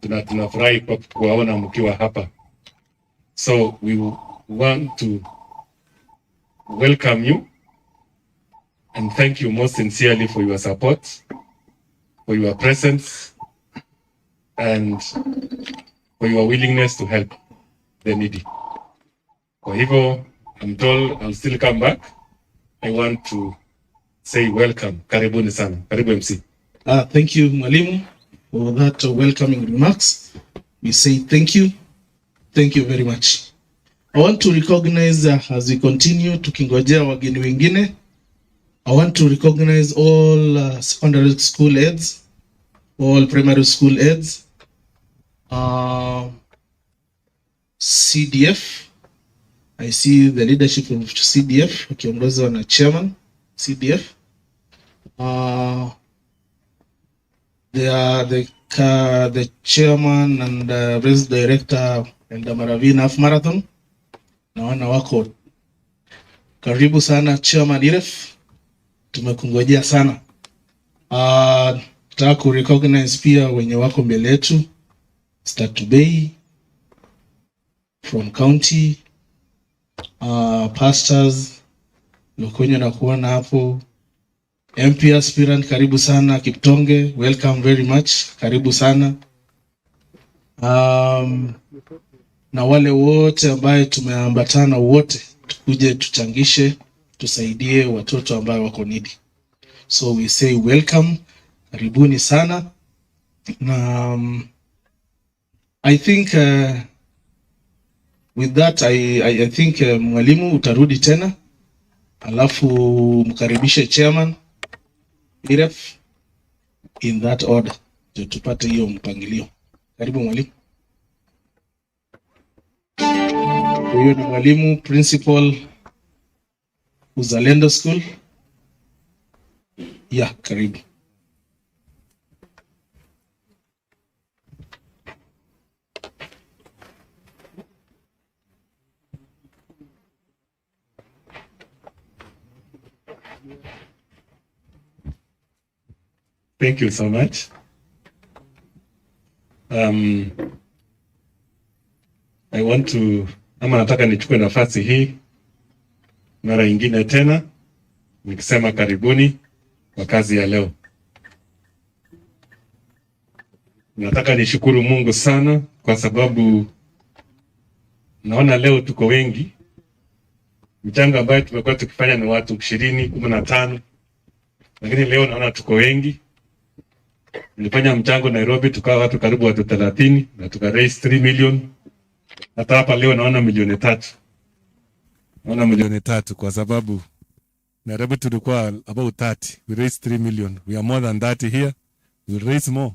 tunafurahi kwa kuwaona mkiwa hapa. So we want to welcome you and thank you most sincerely for your support, for your presence and for your willingness to help the needy. Kwa hivyo, I'm told I'll still come back. I want to say welcome. Karibuni sana. Karibu MC. Thank you, Mwalimu, for that welcoming remarks. We say thank you. Thank you very much. I want to recognize as we continue tukingojea wageni wengine. I want to recognize all secondary school heads, all primary school heads, CDF. I see the leadership of CDF wakiongozwa na chairman CDF. They are the chairman and race director Eldama Ravine half marathon. Naona wako karibu sana chairman EREF, tumekungojea sana. Nataka ku recognize pia wenye wako mbele yetu, Statubei from county, pastors Lokonyo na kuona hapo, MP aspirant karibu sana, Kiptonge welcome very much, karibu sana. Na wale wote ambaye tumeambatana wote tukuje tuchangishe, tusaidie watoto ambao wako needy. So we say welcome, karibuni sana. Na I think with that I think Mwalimu utarudi tena, alafu mkaribishe chairman EREF in that order, tupate hiyo mpangilio. Karibu Mwalimu. Huyo ni Mwalimu principal Uzalendo School. Karibu. Thank you so much. I want to nataka nichukue nafasi hii mara nyingine tena nikisema karibuni kwa kazi ya leo. Nataka nishukuru Mungu sana kwa sababu naona leo tuko wengi. Mchango ambayo tumekuwa tukifanya ni watu 20, 15. Lakini leo naona tuko wengi. Nilifanya mchango Nairobi tukawa watu karibu watu 30 na tuka raise 3 million. Hata hapa leo naona milioni 3. Naona milioni 3 kwa sababu Nairobi tulikuwa about 30. We raised 3 million. We are more than 30 here. We'll raise more.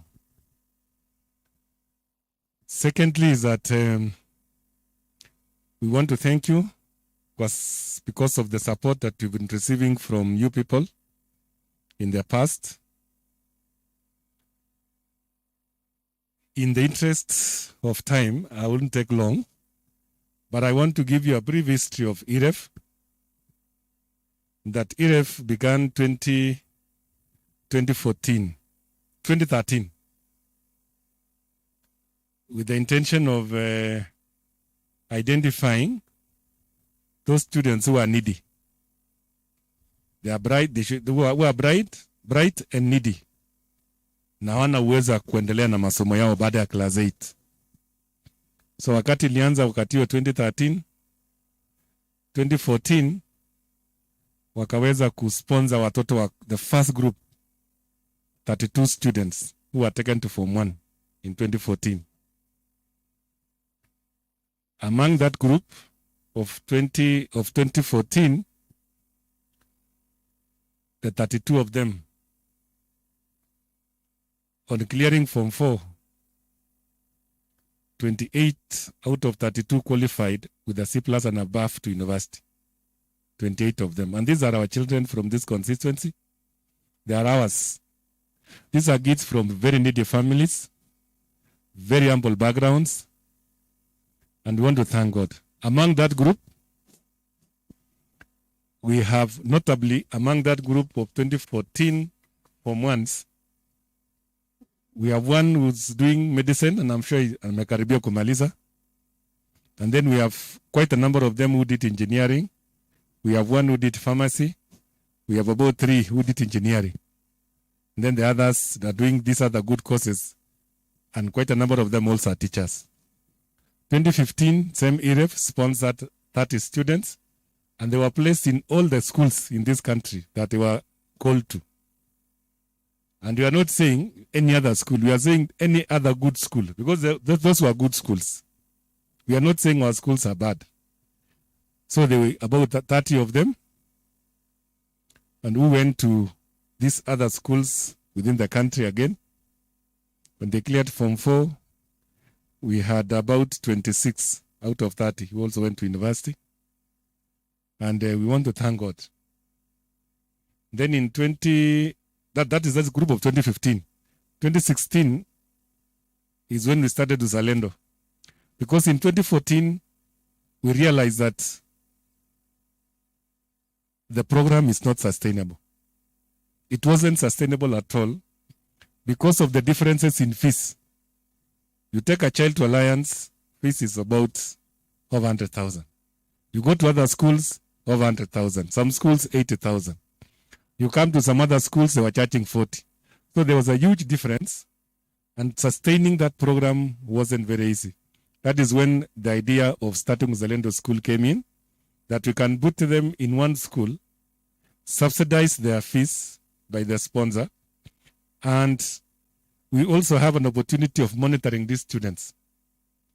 Secondly is that we want to thank you because of the support that you've been receiving from you people in the past. In the interest of time, I wouldn't take long, but I want to give you a brief history of EREF. That EREF began 2013, with the intention of identifying those students who are needy. They are bright, who are bright and needy. Na wana uweza kuendelea na masomo yao baada ya class 8. So wakati ilianza wakati wa 2014 wakaweza kusponsor watoto wa the first group 32 students who were taken to Form 1 in 2014. Among that group of 2014, the 32 of them, on clearing Form 4, 28 out of 32 qualified with a C+ and above to university. 28 of them. And these are our children from this constituency. They are ours. These are kids from very needy families, very humble backgrounds, and we want to thank God. Among that group, we have notably, among that group of 2014 Form 1s, We have one who's doing medicine, and I'm sure amekaribia kumaliza. And then we have quite a number of them who did engineering. We have one who did pharmacy. We have about 3 who did engineering. And then the others that are doing these other good courses, and quite a number of them also are teachers. 2015, same EREF sponsored 30 students, and they were placed in all the schools in this country that they were called to. And we are not saying any other school, we are saying any other good school, because those were good schools. We are not saying our schools are bad. So there were about 30 of them, and we went to these other schools within the country again. When they cleared Form 4, we had about 26 out of 30 who also went to university. And we want to thank God. Then in that is the group of 2015. 2016 is when we started Uzalendo. Because in 2014, we realized that the program is not sustainable. It wasn't sustainable at all because of the differences in fees. You take a child to Alliance, fees is about 100,000. You go to other schools, 100,000. Some schools, 80,000. You come to some other schools, they were charging 40. So there was a huge difference, and sustaining that program wasn't very easy. That is when the idea of starting Uzalendo School came in, that we can put them in one school, subsidize their fees by the sponsor, and we also have an opportunity of monitoring these students,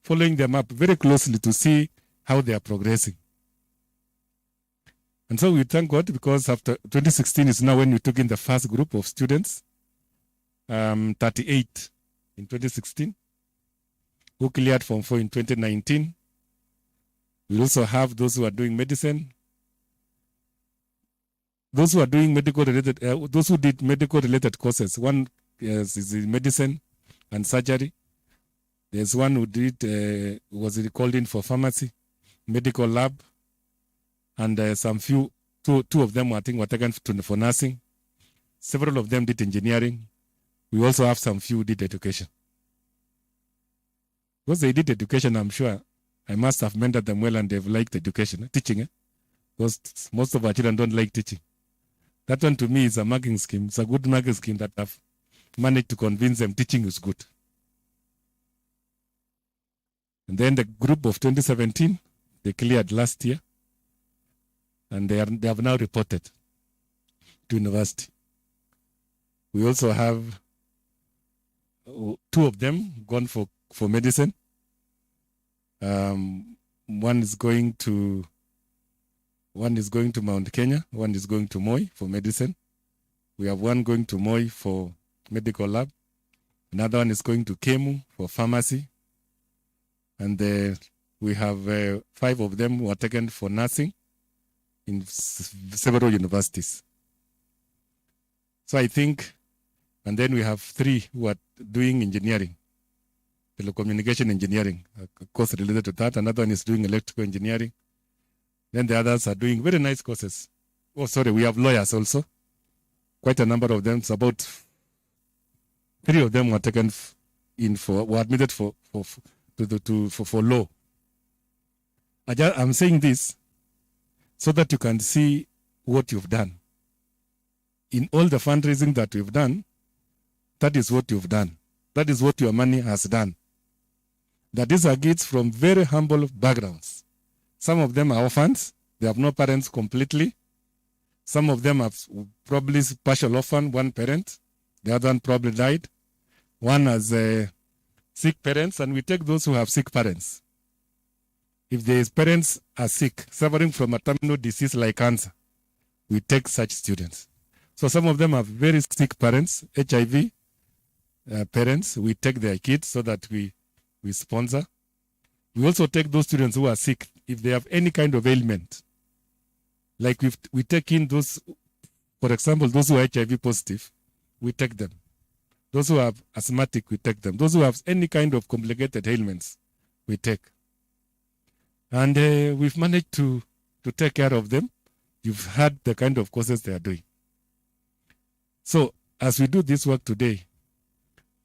following them up very closely to see how they are progressing. And so we thank God, because after 2016 is now when we took in the first group of students, 38 in 2016, who cleared Form 4 in 2019. We also have those who are doing medicine. Those who are doing medical related, those who did medical related courses. One is in medicine and surgery. There's one who did, was called in for pharmacy, medical lab, and two of them I think were taken for nursing. Several of them did engineering. We also have some few who did education. Because they did education, I'm sure I must have mentored them well, and they've liked education, teaching. Because most of our children don't like teaching. That one to me is a marking scheme. It's a good marking scheme that I've managed to convince them teaching is good. And then the group of 2017, they cleared last year, and they have now reported to university. We also have 2 of them gone for medicine. One is going to Mount Kenya, one is going to Moi for medicine. We have one going to Moi for medical lab. Another one is going to Kemu for pharmacy. And we have 5 of them who are taken for nursing in several universities. So I think, and then we have 3 who are doing engineering, telecommunication engineering, a course related to that. Another one is doing electrical engineering. Then the others are doing very nice courses. Oh, sorry, we have lawyers also. Quite a number of them. It's about 3 of them were taken were admitted for law. I'm saying this so that you can see what you've done. In all the fundraising that we've done, that is what you've done. That is what your money has done. That these are kids from very humble backgrounds. Some of them are orphans. They have no parents completely. Some of them are probably partial orphan, one parent. The other one probably died. One has sick parents, and we take those who have sick parents. If their parents are sick, suffering from a terminal disease like cancer, we take such students. So some of them have very sick parents, HIV parents. We take their kids so that we sponsor. We also take those students who are sick if they have any kind of ailment. Like we take in those, for example, those who are HIV positive, we take them. Those who are asthmatic, we take them. Those who have any kind of complicated ailments, we take. And we've managed to take care of them. You've had the kind of courses they are doing. So as we do this work today,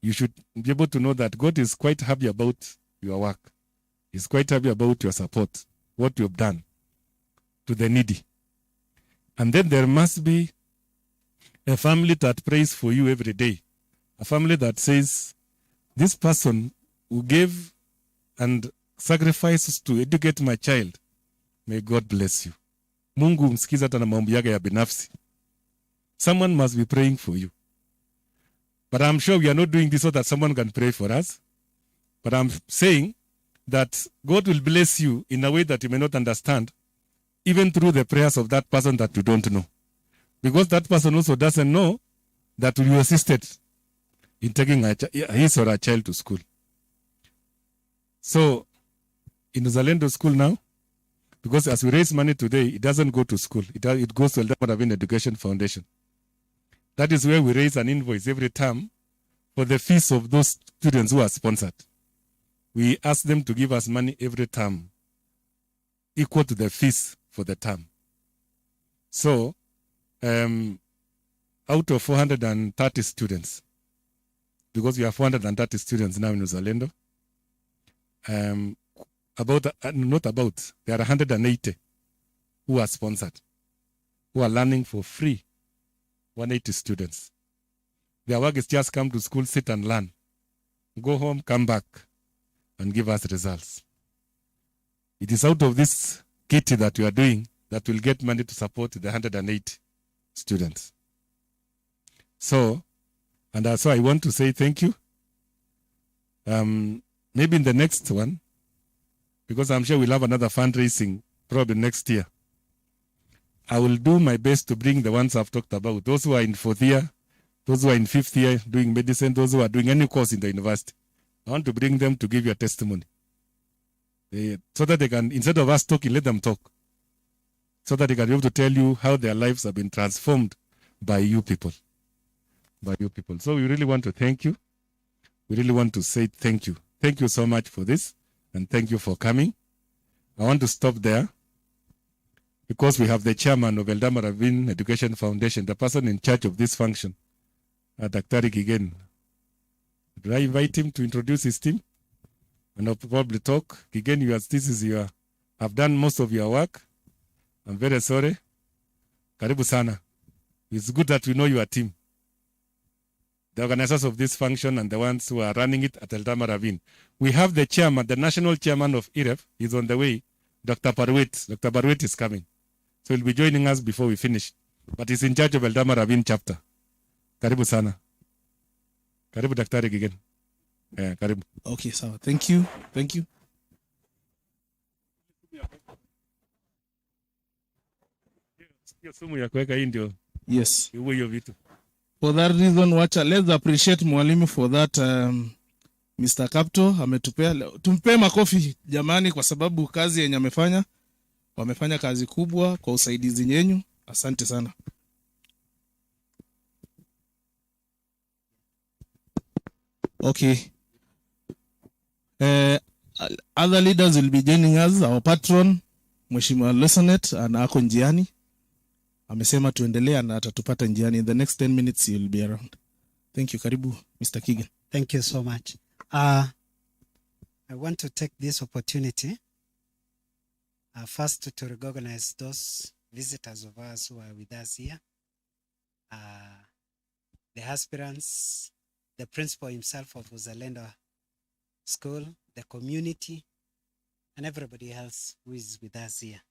you should be able to know that God is quite happy about your work. He's quite happy about your support, what you have done to the needy. And then there must be a family that prays for you every day. A family that says, this person who gave and sacrifices to educate my child, may God bless you. Mungu msikiza hata na maombi yake ya binafsi. Someone must be praying for you. But I'm sure we are not doing this so that someone can pray for us. But I'm saying that God will bless you in a way that you may not understand, even through the prayers of that person that you don't know. Because that person also doesn't know that you assisted in taking his or her child to school. So, in Uzalendo school now, because as we raise money today, it doesn't go to school. It goes to Eldama Ravine Education Foundation. That is where we raise an invoice every term for the fees of those students who are sponsored. We ask them to give us money every term equal to the fees for the term. So, out of 430 students, because we have 430 students now in Uzalendo, there are 180 who are sponsored, who are learning for free, 180 students. Their work is just come to school, sit and learn. Go home, come back, and give us results. It is out of this kitty that you are doing that will get money to support the 180 students. So, and so I want to say thank you. Maybe in the next one, because I'm sure we'll have another fundraising probably next year, I will do my best to bring the ones I've talked about. Those who are in 4th year, those who are in 5th year doing medicine, those who are doing any course in the university. I want to bring them to give you a testimony. So that they can, instead of us talking, let them talk. So that they can be able to tell you how their lives have been transformed by you people. By you people. So we really want to thank you. We really want to say thank you. Thank you so much for this. And thank you for coming. I want to stop there, because we have the chairman of Eldama Ravine Education Foundation, the person in charge of this function, Dr. Gigen. Did I invite him to introduce his team? And I'll probably talk. Gigen, I've done most of your work. I'm very sorry. Karibu sana. It's good that we know your team. The organizers of this function and the ones who are running it at Eldama Ravine. We have the chairman, the national chairman of EREF. He's on the way. Dr. Barwet. Dr. Barwet is coming. So he'll be joining us before we finish. But he's in charge of Eldama Ravine chapter. Karibu sana. Karibu daktari Gigen. Yeah, karibu. Okay, so thank you. Thank you. Yes. For that reason, let's appreciate mwalimu for that. Mr. Kapto ametupea, tumpe makofi jamani, kwa sababu kazi yenye amefanya, wamefanya kazi kubwa kwa usaidizi nyenyu. Asante sana. Okay. Other leaders will be joining us. Our patron, Mheshimiwa Lesonet, and ako njiani. Amesema tuendelea na atatupata njiani. In the next 10 minutes, he will be around. Thank you. Karibu, Mr. Kigen. Thank you so much. I want to take this opportunity first to recognize those visitors of us who are with us here. The aspirants, the principal himself of Uzalendo School, the community, and everybody else who is with us here.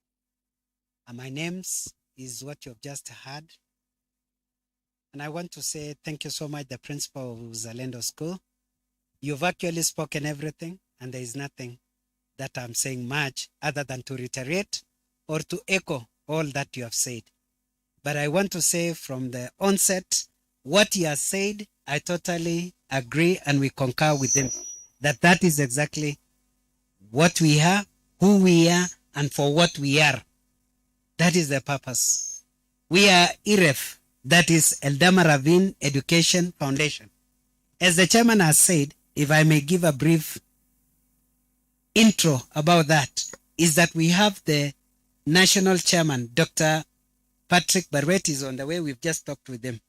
My names is what you have just heard. And I want to say thank you so much, the principal of Uzalendo School. You've actually spoken everything, and there is nothing that I'm saying much other than to reiterate or to echo all that you have said. But I want to say from the onset, what he has said, I totally agree and we concur with him. That is exactly what we are, who we are, and for what we are. That is the purpose. We are EREF, that is Eldama Ravine Education Foundation. As the chairman has said, if I may give a brief intro about that, is that we have the national chairman, Dr. Patrick Barwet is on the way. We've just talked with him.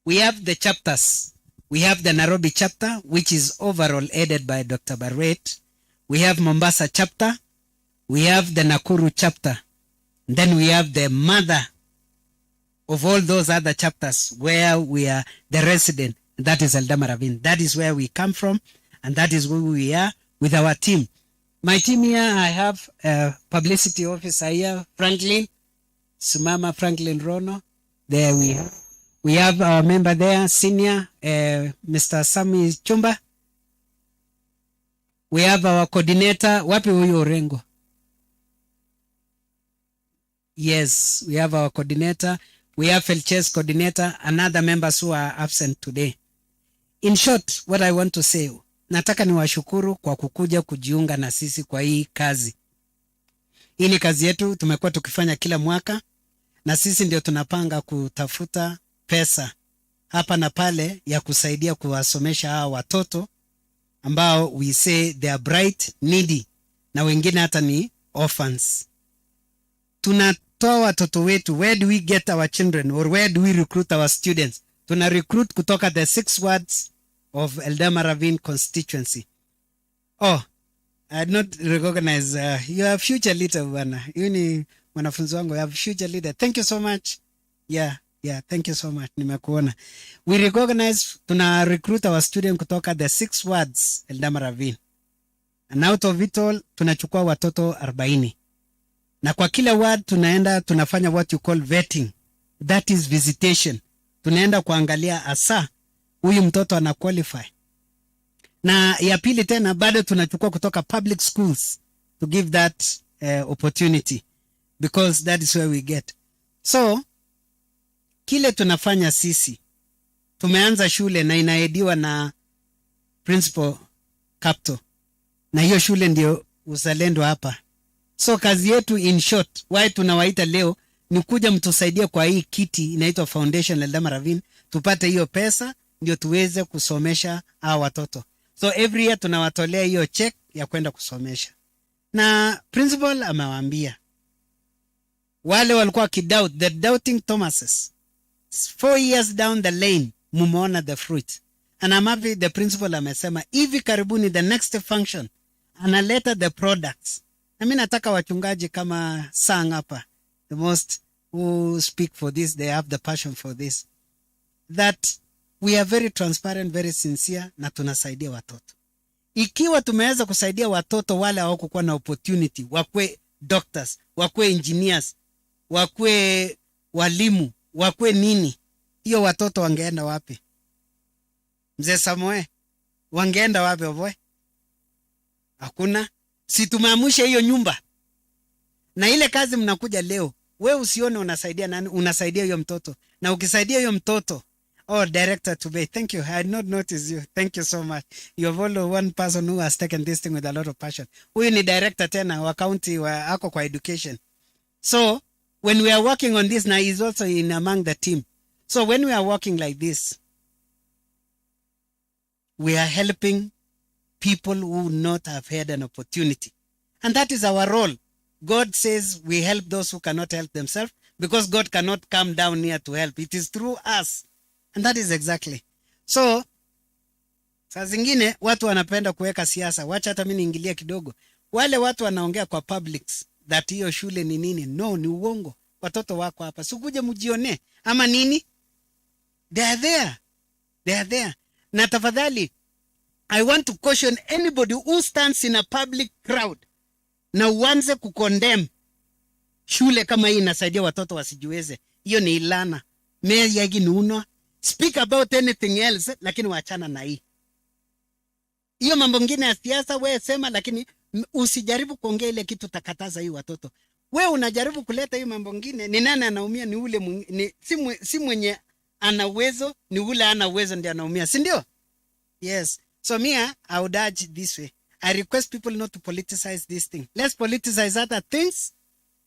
We have the chapters. We have the Nairobi chapter, which is overall headed by Dr. Baringo. We have Mombasa chapter. We have the Nakuru chapter. Then we have the mother of all those other chapters where we are the resident. That is Eldama Ravine. That is where we come from, and that is where we are with our team. My team here, I have a publicity officer here, Franklin, Sumama Franklin Rono. There we have our member there, senior, Mr. Sami Chumba. We have our coordinator, wapi huyo Orengo? Yes, we have our coordinator. We have Felches coordinator and other members who are absent today. In short, what I want to say, nataka niwashukuru kwa kukuja kujiunga na sisi kwa hii kazi. Hii ni kazi yetu tumekuwa tukifanya kila mwaka, na sisi ndio tunapanga kutafuta pesa hapa na pale ya kusaidia kuwasomesha hawa watoto ambao we say they are bright, needy, na wengine hata ni orphans. Tunatoa watoto wetu, where do we get our children, or where do we recruit our students? Tuna recruit kutoka the 6 wards of Eldama Ravine constituency. Oh, I did not recognize you are future leader bwana. You ni mwanafunzi wangu, you are future leader. Thank you so much. Yeah, thank you so much. Nimekuona. We recognize tuna recruit our student kutoka the 6 wards Eldama Ravine. And out of it all tunachukua watoto 40. Na kwa kila ward tunaenda tunafanya what you call vetting. That is visitation. Tunaenda kuangalia asa huyu mtoto ana qualify. Na ya pili tena bado tunachukua kutoka public schools to give that opportunity, because that is where we get. So kile tunafanya sisi, tumeanza shule na inaediwa na principal Capto, na hiyo shule ndio uzalendo hapa. So kazi yetu in short, why tunawaita leo ni kuja mtusaidie kwa hii kiti inaitwa Foundation Eldama Ravine, tupate hiyo pesa ndio tuweze kusomesha hawa watoto. So every year tunawatolea hiyo check ya kwenda kusomesha. Na principal amewaambia wale walikuwa kidoubt, the doubting Thomases, 4 years down the lane mumeona the fruit. And I'm happy the principal amesema hivi karibuni the next function analeta the products. Na mimi nataka wachungaji kama sang hapa, the most who speak for this, they have the passion for this, that we are very transparent, very sincere, na tunasaidia watoto. Ikiwa tumeweza kusaidia watoto wale hawakuwa na opportunity, wakwe doctors, wakwe engineers, wakwe walimu, wakwe nini, hiyo watoto wangeenda wapi? Mzee Samoe, wangeenda wapi oboe? Hakuna. Si tumeamusha hiyo nyumba. Na ile kazi mnakuja leo, wewe usione unasaidia nani, unasaidia hiyo mtoto. Na ukisaidia hiyo mtoto, oh, Director Tubei, thank you. I had not noticed you. Thank you so much. You're only one person who has taken this thing with a lot of passion. Huyu ni director tena wa county wa ako kwa education. So, when we are working on this, now he's also in among the team. So, when we are working like this, we are helping people who not have had an opportunity. And that is our role. God says we help those who cannot help themselves, because God cannot come down here to help. It is through us. And that is exactly. So, saa zingine watu wanapenda kuweka siasa. Wacha hata mimi niingilie kidogo. Wale watu wanaongea kwa publics that hiyo shule ni nini. No, ni uongo. Watoto wako hapa. Sikuje mjione. Ama nini? They are there. They are there. Na tafadhali, I want to caution anybody who stands in a public crowd na uanze kukondem shule kama hii inasaidia watoto wasijiweze. Hiyo ni ilana. Mea yagi nuno. Speak about anything else, lakini waachana na hii. Hiyo mambo mengine ya siasa wewe sema, lakini usijaribu kuongea ile kitu takataza hii watoto. Wewe unajaribu kuleta hiyo mambo mengine, ni nani anaumia? Ni ule si mwenye ana uwezo, ni ule ana uwezo ndiye anaumia, si ndio? Yes. So I would urge this way. I request people not to politicize this thing. Let's politicize other things,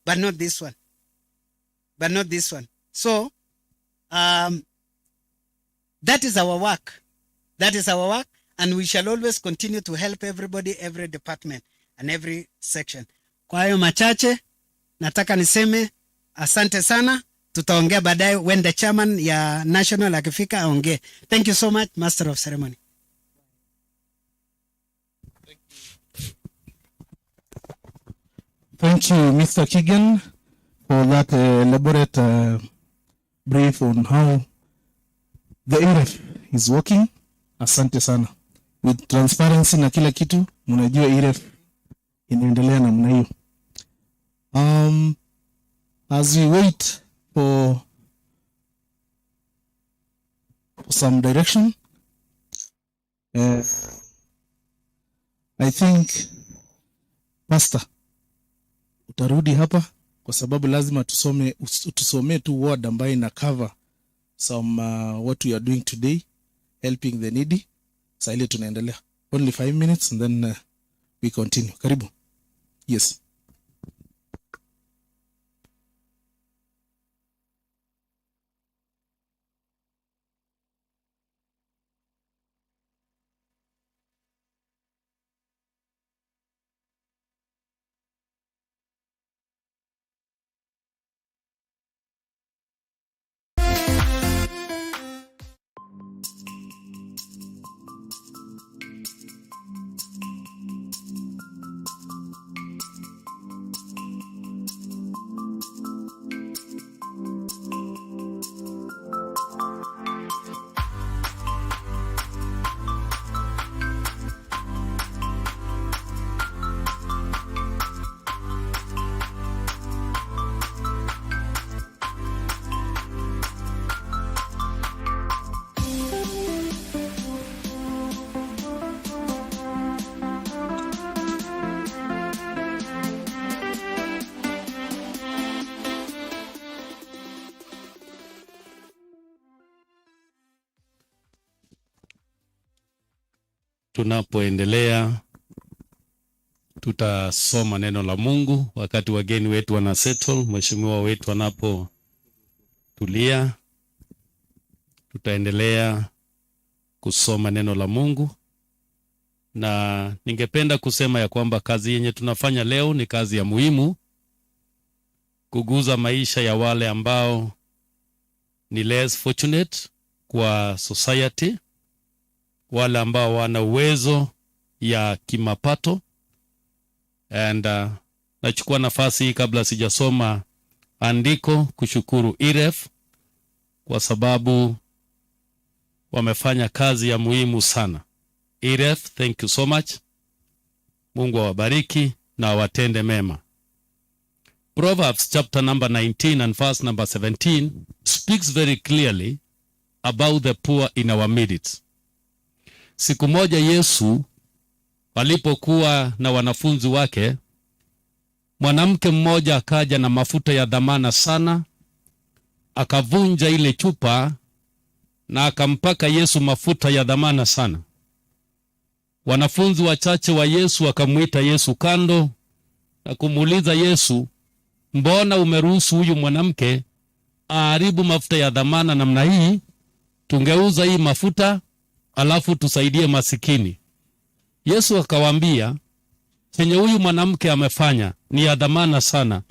but not this one. But not this one. So, that is our work. That is our work. And we shall always continue to help everybody, every department, and every section. Kwa hayo machache, nataka niseme asante sana. tutaongea baadaye when the chairman ya national akifika aongee. Thank you so much, Master of Ceremony. Thank you, Mr. Kigen, for that elaborate brief on how the EREF is working. Asante sana. With transparency na kila kitu, mnajua EREF inaendelea namna hiyo. As we wait for some direction, I think Pastor utarudi hapa kwa sababu lazima tusome tu word ambayo ina cover some what we are doing today, helping the needy. Sasa ile tunaendelea. Only 5 minutes and then we continue. Karibu. Yes. Tunapoendelea tutasoma neno la Mungu wakati wageni wetu wana settle, mheshimiwa wetu wanapotulia. Tutaendelea kusoma neno la Mungu, na ningependa kusema ya kwamba kazi yenye tunafanya leo ni kazi ya muhimu, kuguza maisha ya wale ambao ni less fortunate kwa society, wale ambao wana uwezo ya kimapato. And nachukua nafasi hii kabla sijasoma andiko kushukuru EREF kwa sababu wamefanya kazi ya muhimu sana. EREF, thank you so much. Mungu awabariki na awatende mema. Proverbs chapter number 19 and verse number 17 speaks very clearly about the poor in our midst. Siku moja Yesu walipokuwa na wanafunzi wake, mwanamke mmoja akaja na mafuta ya dhamana sana, akavunja ile chupa na akampaka Yesu mafuta ya dhamana sana. Wanafunzi wachache wa Yesu wakamuita Yesu kando na kumuuliza Yesu, mbona umeruhusu huyu mwanamke aharibu mafuta ya dhamana namna hii? Tungeuza hii mafuta alafu tusaidie masikini. Yesu akawaambia, chenye huyu mwanamke amefanya ni ya dhamana sana,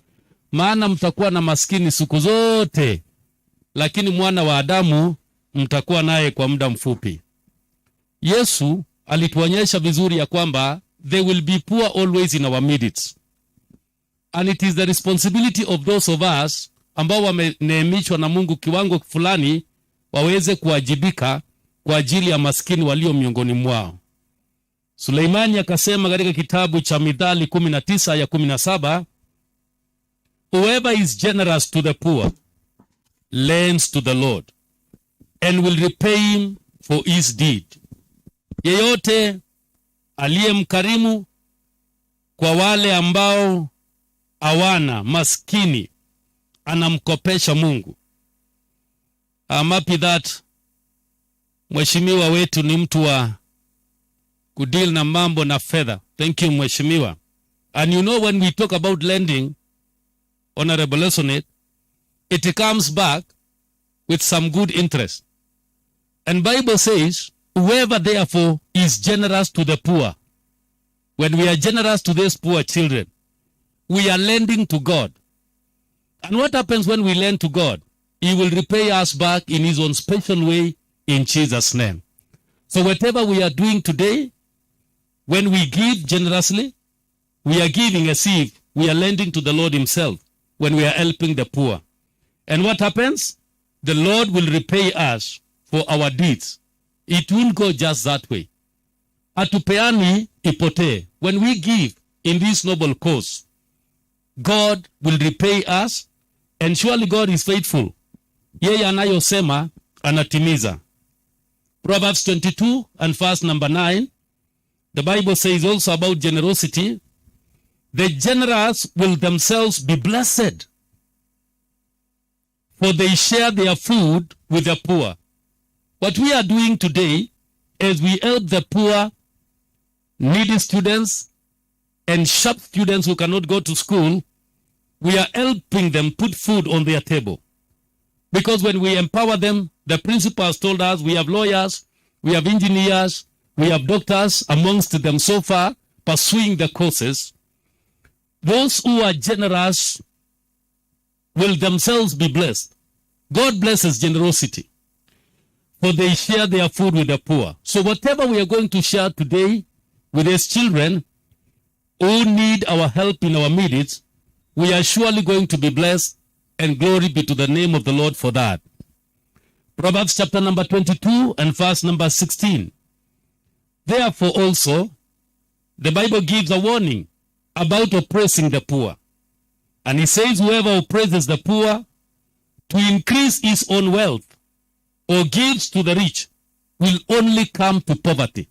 maana mtakuwa na maskini siku zote, lakini mwana wa Adamu mtakuwa naye kwa muda mfupi. Yesu alituonyesha vizuri ya kwamba there will be poor always in our midst, and it is the responsibility of those of us ambao wameneemishwa na Mungu kiwango fulani waweze kuwajibika kwa ajili ya maskini walio miongoni mwao. Suleimani akasema katika kitabu cha Mithali 19:17, whoever is generous to the poor lends to the Lord and will repay him for his deed. Yeyote aliyemkarimu kwa wale ambao hawana, maskini, anamkopesha Mungu. I'm happy that mheshimiwa wetu ni mtu wa kudeal na mambo na fedha. Thank you mheshimiwa. And you know, when we talk about lending, Honorable Lessonet, it comes back with some good interest. And Bible says, whoever therefore is generous to the poor, when we are generous to these poor children, we are lending to God. And what happens when we lend to God? He will repay us back in his own special way in Jesus' name. So whatever we are doing today, when we give generously, we are giving as if we are lending to the Lord himself when we are helping the poor. And what happens? The Lord will repay us for our deeds. It won't go just that way. Hatupeani ipotee. When we give in this noble cause, God will repay us, and surely God is faithful. Yeye anayosema anatimiza. Proverbs 22 and verse number 9, the Bible says also about generosity, the generous will themselves be blessed, for they share their food with the poor. What we are doing today is we help the poor, needy students, and sharp students who cannot go to school. We are helping them put food on their table. Because when we empower them, the principal has told us we have lawyers, we have engineers, we have doctors amongst them so far pursuing the courses. Those who are generous will themselves be blessed. God blesses generosity, for they share their food with the poor. So whatever we are going to share today with these children who need our help in our midst, we are surely going to be blessed, and glory be to the name of the Lord for that. Proverbs chapter number 22 and verse number 16. Therefore also, the Bible gives a warning about oppressing the poor. And it says, whoever oppresses the poor to increase his own wealth or gives to the rich will only come to poverty.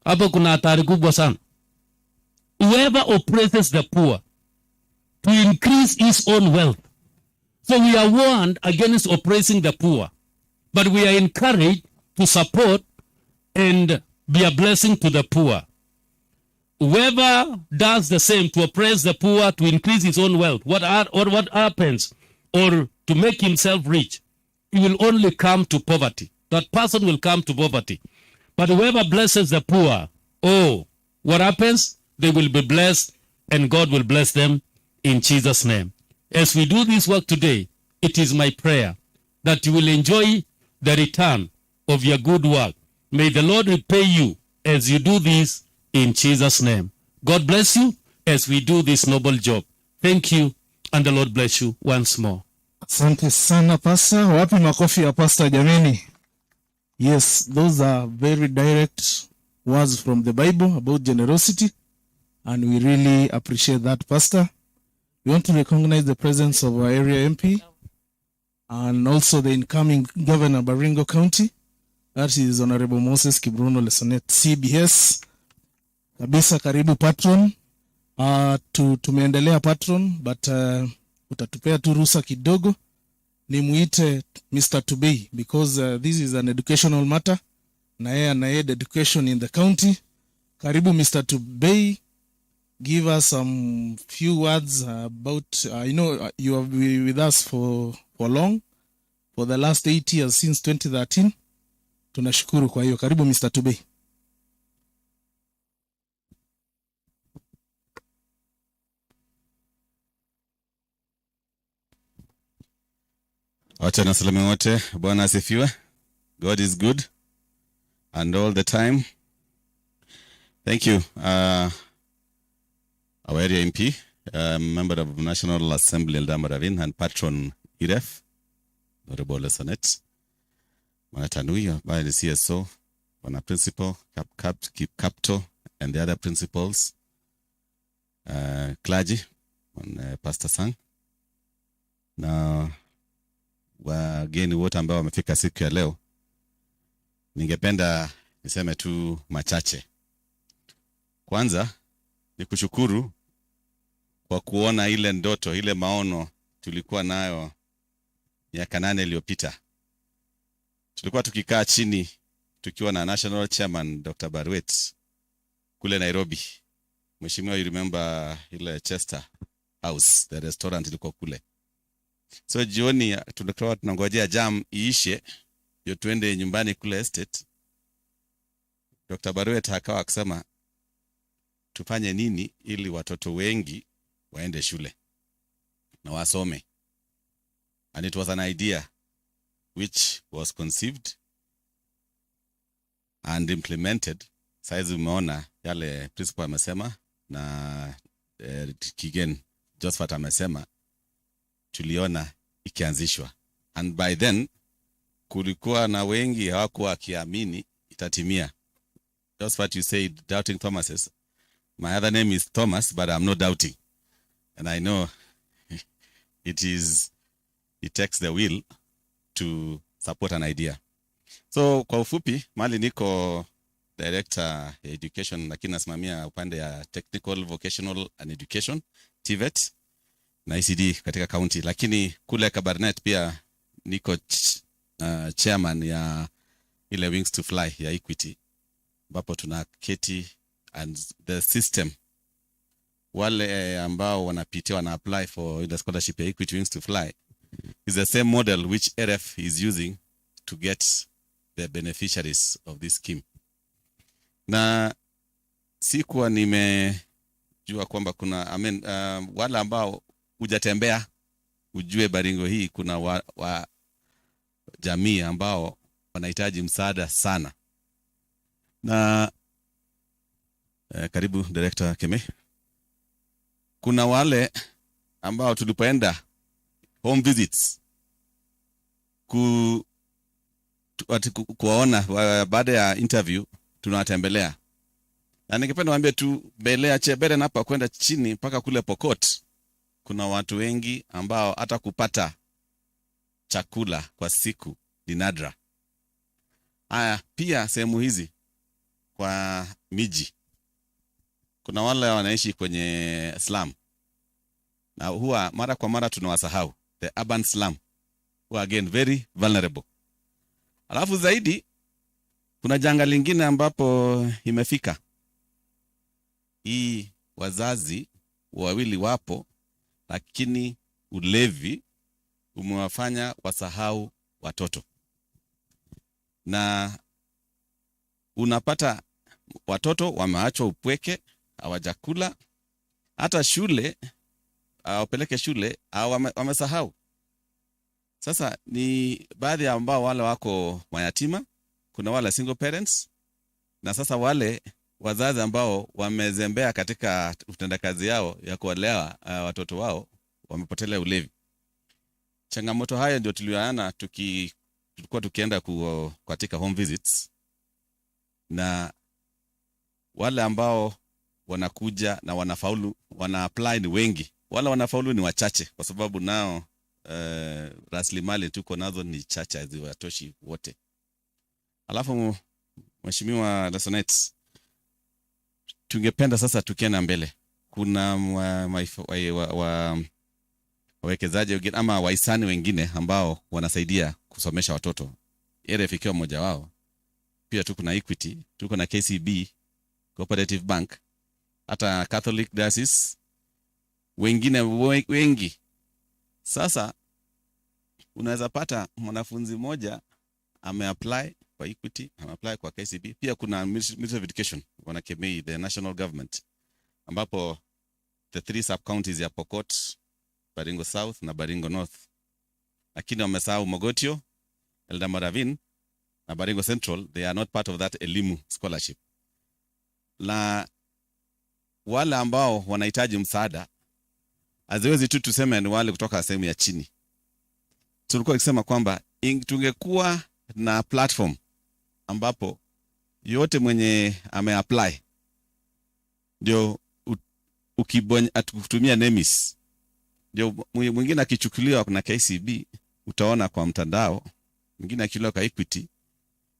Hapo kuna hatari kubwa sana. Whoever oppresses the poor to increase his own wealth. So we are warned against oppressing the poor, but we are encouraged to support and be a blessing to the poor. Whoever does the same to oppress the poor to increase his own wealth, what happens, or to make himself rich, he will only come to poverty. That person will come to poverty. But whoever blesses the poor, what happens? They will be blessed, and God will bless them in Jesus' name. As we do this work today, it is my prayer that you will enjoy the return of your good work. May the Lord repay you as you do this in Jesus' name. God bless you as we do this noble job. Thank you, and the Lord bless you once more. Asante sana Pastor. Wapi makofi ya Pastor jameni? Yes, those are very direct words from the Bible about generosity, and we really appreciate that, Pastor. We want to recognize the presence of our area MP and also the incoming Governor Baringo County. That is Honorable Moses Kibruno Lesonet, CBS. Kabisa karibu patron. Tumeendelea patron, but utatupea tu ruhusa kidogo nimuite Mr. Tubei, because this is an educational matter. Na yeye anahead education in the county. Karibu Mr. Tubei. Give us some few words about, you have been with us for long, for the last 8 years, since 2013. Tunashukuru kwa hiyo. Karibu Mr. Tubei. Wacha na salamu wote. Bwana asifiwe. God is good and all the time. Thank you. Our area MP, member of National Assembly Eldama Ravine, and patron EREF, Honorable Sonet, Manatanui, by the CSO, Wana Principal, Capto, and the other principals, clergy, and Pastor Sang. Na wageni wote ambao wamefika siku ya leo, ningependa niseme tu machache. Kwanza ni kushukuru kwa kuona ile ndoto, ile maono tulikuwa nayo miaka 8 iliyopita. Tulikuwa tukikaa chini tukiwa na National Chairman Dr. Barwet kule Nairobi. Mheshimiwa, you remember ile Statehouse, the restaurant ilikuwa kule. So jioni tulikuwa tunangojea jam iishe ndio tuende nyumbani kule estate. Dr. Barwet akawa akisema tufanye nini ili watoto wengi waende shule na wasome. And it was an idea which was conceived and implemented. Saizi umeona yale principal amesema na Kigen Josephat amesema, tuliona ikianzishwa. And by then kulikuwa na wengi hawakuwa wakiamini itatimia. Josephat, you said doubting Thomases. My other name is Thomas, but I'm not doubting. And I know it takes the will to support an idea. So kwa ufupi, mali niko director education, lakini nasimamia upande ya technical, vocational and education, TVET na ICD katika county. Lakini kule Kabarnet pia niko chairman ya ile Wings to Fly ya Equity, ambapo tunaketi and the system, wale ambao wanapitia wana apply for the scholarship ya Equity Wings to Fly is the same model which EREF is using to get the beneficiaries of this scheme. Na sikuwa nimejua kwamba kuna wale ambao hujatembea ujue Baringo hii kuna jamii ambao wanahitaji msaada sana. Na karibu Director Keme. Kuna wale ambao tulipoenda home visits kuwaona baada ya interview tunawatembelea. Na ningependa niwaambie tu belea chebere hapa kwenda chini mpaka kule Pokot, kuna watu wengi ambao hata kupata chakula kwa siku ni nadra. Pia sehemu hizi kwa miji kuna wale wanaishi kwenye slum, na huwa mara kwa mara tunawasahau, the urban slum, who again very vulnerable. Alafu zaidi kuna janga lingine ambapo imefika hii, wazazi wawili wapo lakini ulevi umewafanya wasahau watoto, na unapata watoto wameachwa upweke, hawajakula, hata shule wapeleke shule wamesahau. Sasa ni baadhi ya ambao wale wako mayatima, kuna wale single parents, na sasa wale wazazi ambao wamezembea katika utendakazi yao ya kuwalea watoto wao wamepotelea ulevi. Changamoto haya ndio tuliyoana tulikuwa tukienda katika home visits, na wale ambao wanakuja na wanafaulu, wana apply ni wengi, wala wanafaulu ni wachache, kwa sababu nao rasilimali tuko nazo ni chache, haziwatoshi wote. Alafu Mheshimiwa Lasonet, tungependa sasa tukienda mbele, kuna wawekezaji wengine ama wahisani wengine ambao wanasaidia kusomesha watoto, EREF ikiwa mmoja wao. Pia tuko na Equity, tuko na KCB, Cooperative Bank, hata Catholic Diocese, wengine wengi. Sasa unaweza pata mwanafunzi mmoja ameapply kwa Equity, ameapply kwa KCB. Pia kuna Ministry of Education, wanakemei the national government, ambapo the 3 sub-counties ya Pokot, Baringo South na Baringo North. Lakini wamesahau Mogotio, Eldama, Ravine na Baringo Central, they are not part of that elimu scholarship. Na wale ambao wanahitaji msaada, haziwezi tu tuseme ni wale kutoka sehemu ya chini. Tulikuwa tukisema kwamba tungekuwa na platform ambapo yote mwenye ameapply ndio kutumia NEMIS, ndio mwingine akichukuliwa na KCB utaona kwa mtandao, mwingine akichukuliwa kwa Equity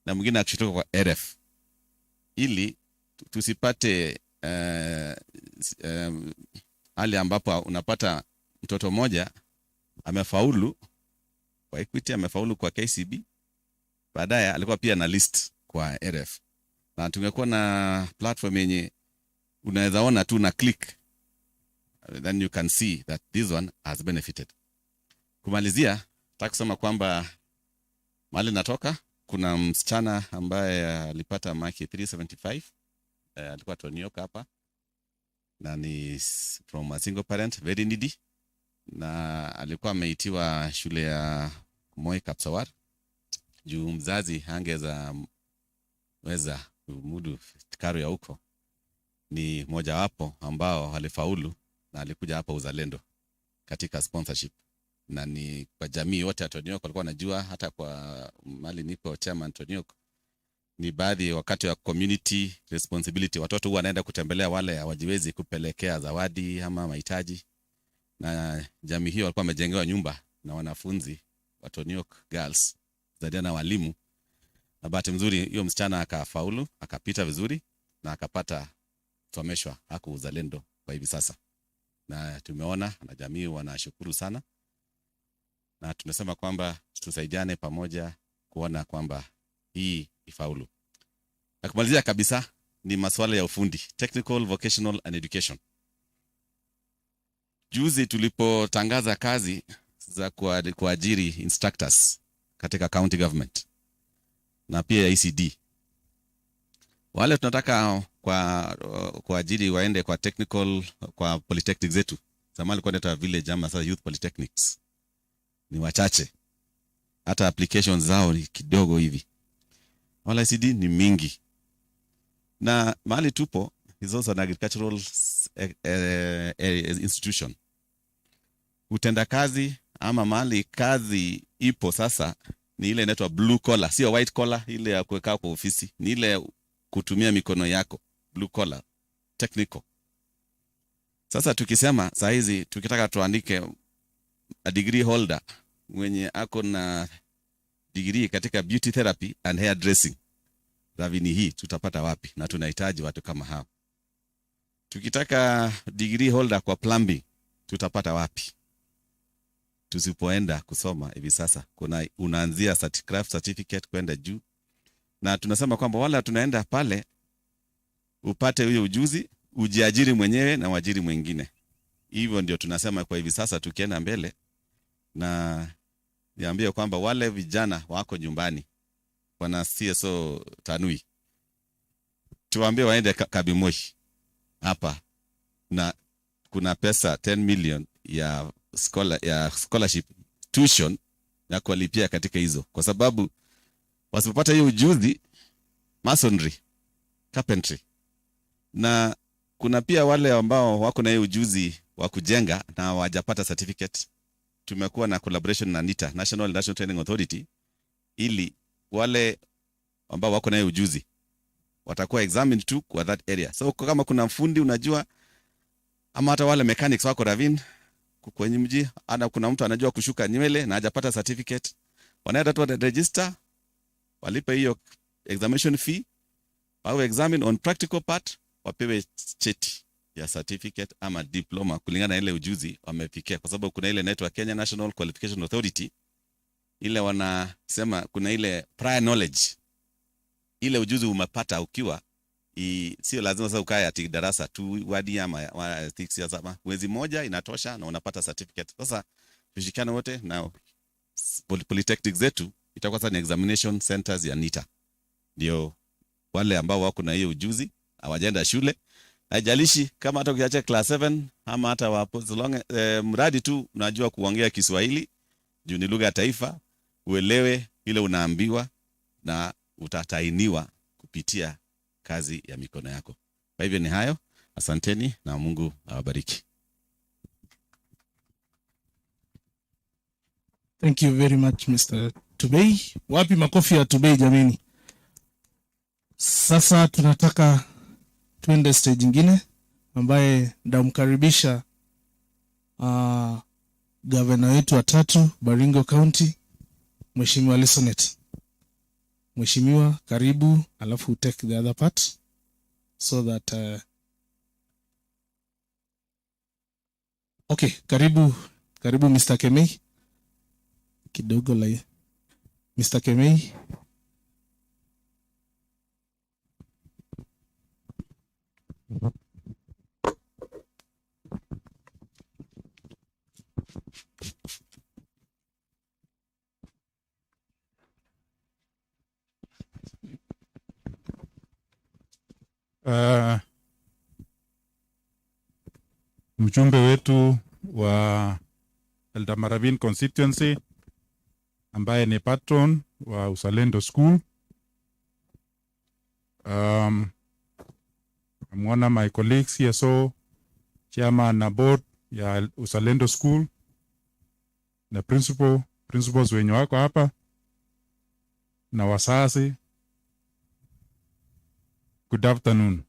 na mwingine akichukuliwa kwa EREF, ili tusipate hali ambapo unapata mtoto mmoja amefaulu kwa Equity, amefaulu kwa KCB, baadaye alikuwa pia na list kwa EREF. Na tungekuwa na platform yenye unaweza ona tu na click, then you can see that this one has benefited. Kumalizia, nataka kusema kwamba mahali natoka kuna msichana ambaye alipata maki 375, alikuwa Tonioka hapa, na ni from a single parent, very needy. na alikuwa ameitiwa shule ya Moi Kapsawar juu mzazi hangeza weza kumudu karo ya huko. Ni mojawapo ambao alifaulu na alikuja hapa uzalendo katika sponsorship, na ni kwa jamii yote ya Toniok walikuwa wanajua, hata kwa mali niko chairman Toniok, ni baadhi wakati wa community responsibility, watoto huwa wanaenda kutembelea wale hawajiwezi, kupelekea zawadi ama mahitaji, na jamii hiyo walikuwa wamejengewa nyumba na wanafunzi wa Toniok girls zaidi na walimu, na bahati mzuri hiyo msichana akafaulu, akapita vizuri na akapata someshwa haku uzalendo kwa hivi sasa, na tumeona na jamii wanashukuru sana, na tunasema kwamba tusaidiane pamoja kuona kwamba hii ifaulu. Na kumalizia kabisa ni masuala ya ufundi, technical vocational and education. Juzi tulipotangaza kazi za kuajiri instructors katika county government na pia ECD, wale tunataka kuajiri waende kwa technical, kwa polytechnic zetu. Zamani kwa neta village ama sasa youth polytechnics ni wachache, hata applications zao ni kidogo hivi. Wala ECD ni mingi, na mahali tupo is also an agricultural institution. Utenda kazi ama mahali kazi ipo sasa ni ile inaitwa blue collar, sio white collar ile ya kukaa kwa ofisi, ni ile kutumia mikono yako, blue collar, technical. Sasa tukisema saa hizi tukitaka tuandike a degree holder mwenye ako na degree katika beauty therapy and hair dressing, Ravine hii tutapata wapi? Na tunahitaji watu kama hao. Tukitaka degree holder kwa plumbing tutapata wapi? Tusipoenda kusoma hivi sasa, kuna unaanzia craft certificate kwenda juu, na tunasema kwamba wala tunaenda pale upate huyo ujuzi, ujiajiri mwenyewe na wajiri mwingine. Hivyo ndio tunasema kwa hivi sasa tukienda mbele, na niambie kwamba wale vijana wako nyumbani wana CSO Tanui, tuwaambie waende Kabimoi hapa, na kuna pesa 10 million ya scholarship tuition ya kuwalipia katika hizo, kwa sababu wasipopata hiyo ujuzi, masonry, carpentry, na kuna pia wale ambao wako na hiyo ujuzi wa kujenga na hawajapata certificate. Tumekuwa na collaboration na NITA, National Training Authority, ili wale ambao wako na hiyo ujuzi watakuwa examined tu kwa that area. So kama kuna mfundi unajua, ama hata wale mechanics wako Ravine kwenye mji, ana kuna mtu anajua kushuka nywele na hajapata certificate, wanaenda tu register, walipe hiyo examination fee, au examine on practical part, wapewe cheti ya certificate ama diploma kulingana na ile ujuzi wamefikia, kwa sababu kuna ile inaitwa Kenya National Qualification Authority, ile wanasema kuna ile prior knowledge, ile ujuzi umepata ukiwa sio lazima sasa ukae ati darasa tu wadi ama 6 years ama mwezi moja inatosha na unapata certificate. Sasa tushikane wote na polytechnic zetu, itakuwa sasa ni examination centers ya NITA, ndio wale ambao wako na hiyo ujuzi hawajaenda shule, haijalishi kama hata ukiacha class 7 ama hata wapo, mradi tu unajua kuongea Kiswahili juu ni lugha ya taifa, uelewe ile unaambiwa na utatainiwa kupitia kazi ya mikono yako. Kwa hivyo ni hayo, asanteni na Mungu awabariki. Thank you very much Mr. Tubei. Wapi makofi ya Tubei jameni? Sasa tunataka tuende stage nyingine ambaye ndamkaribisha governor wetu wa tatu Baringo County, Mheshimiwa Lisonet. Mheshimiwa, karibu, alafu take the other part so that okay, karibu Mr. Kemei. Kidogo la Mr. Kemei. Mjumbe wetu wa Eldama Ravine constituency ambaye ni patron wa Uzalendo School. I'm one of my colleagues here, so chairman na board ya Uzalendo School na principals wenye wako hapa na wasasi. Good afternoon.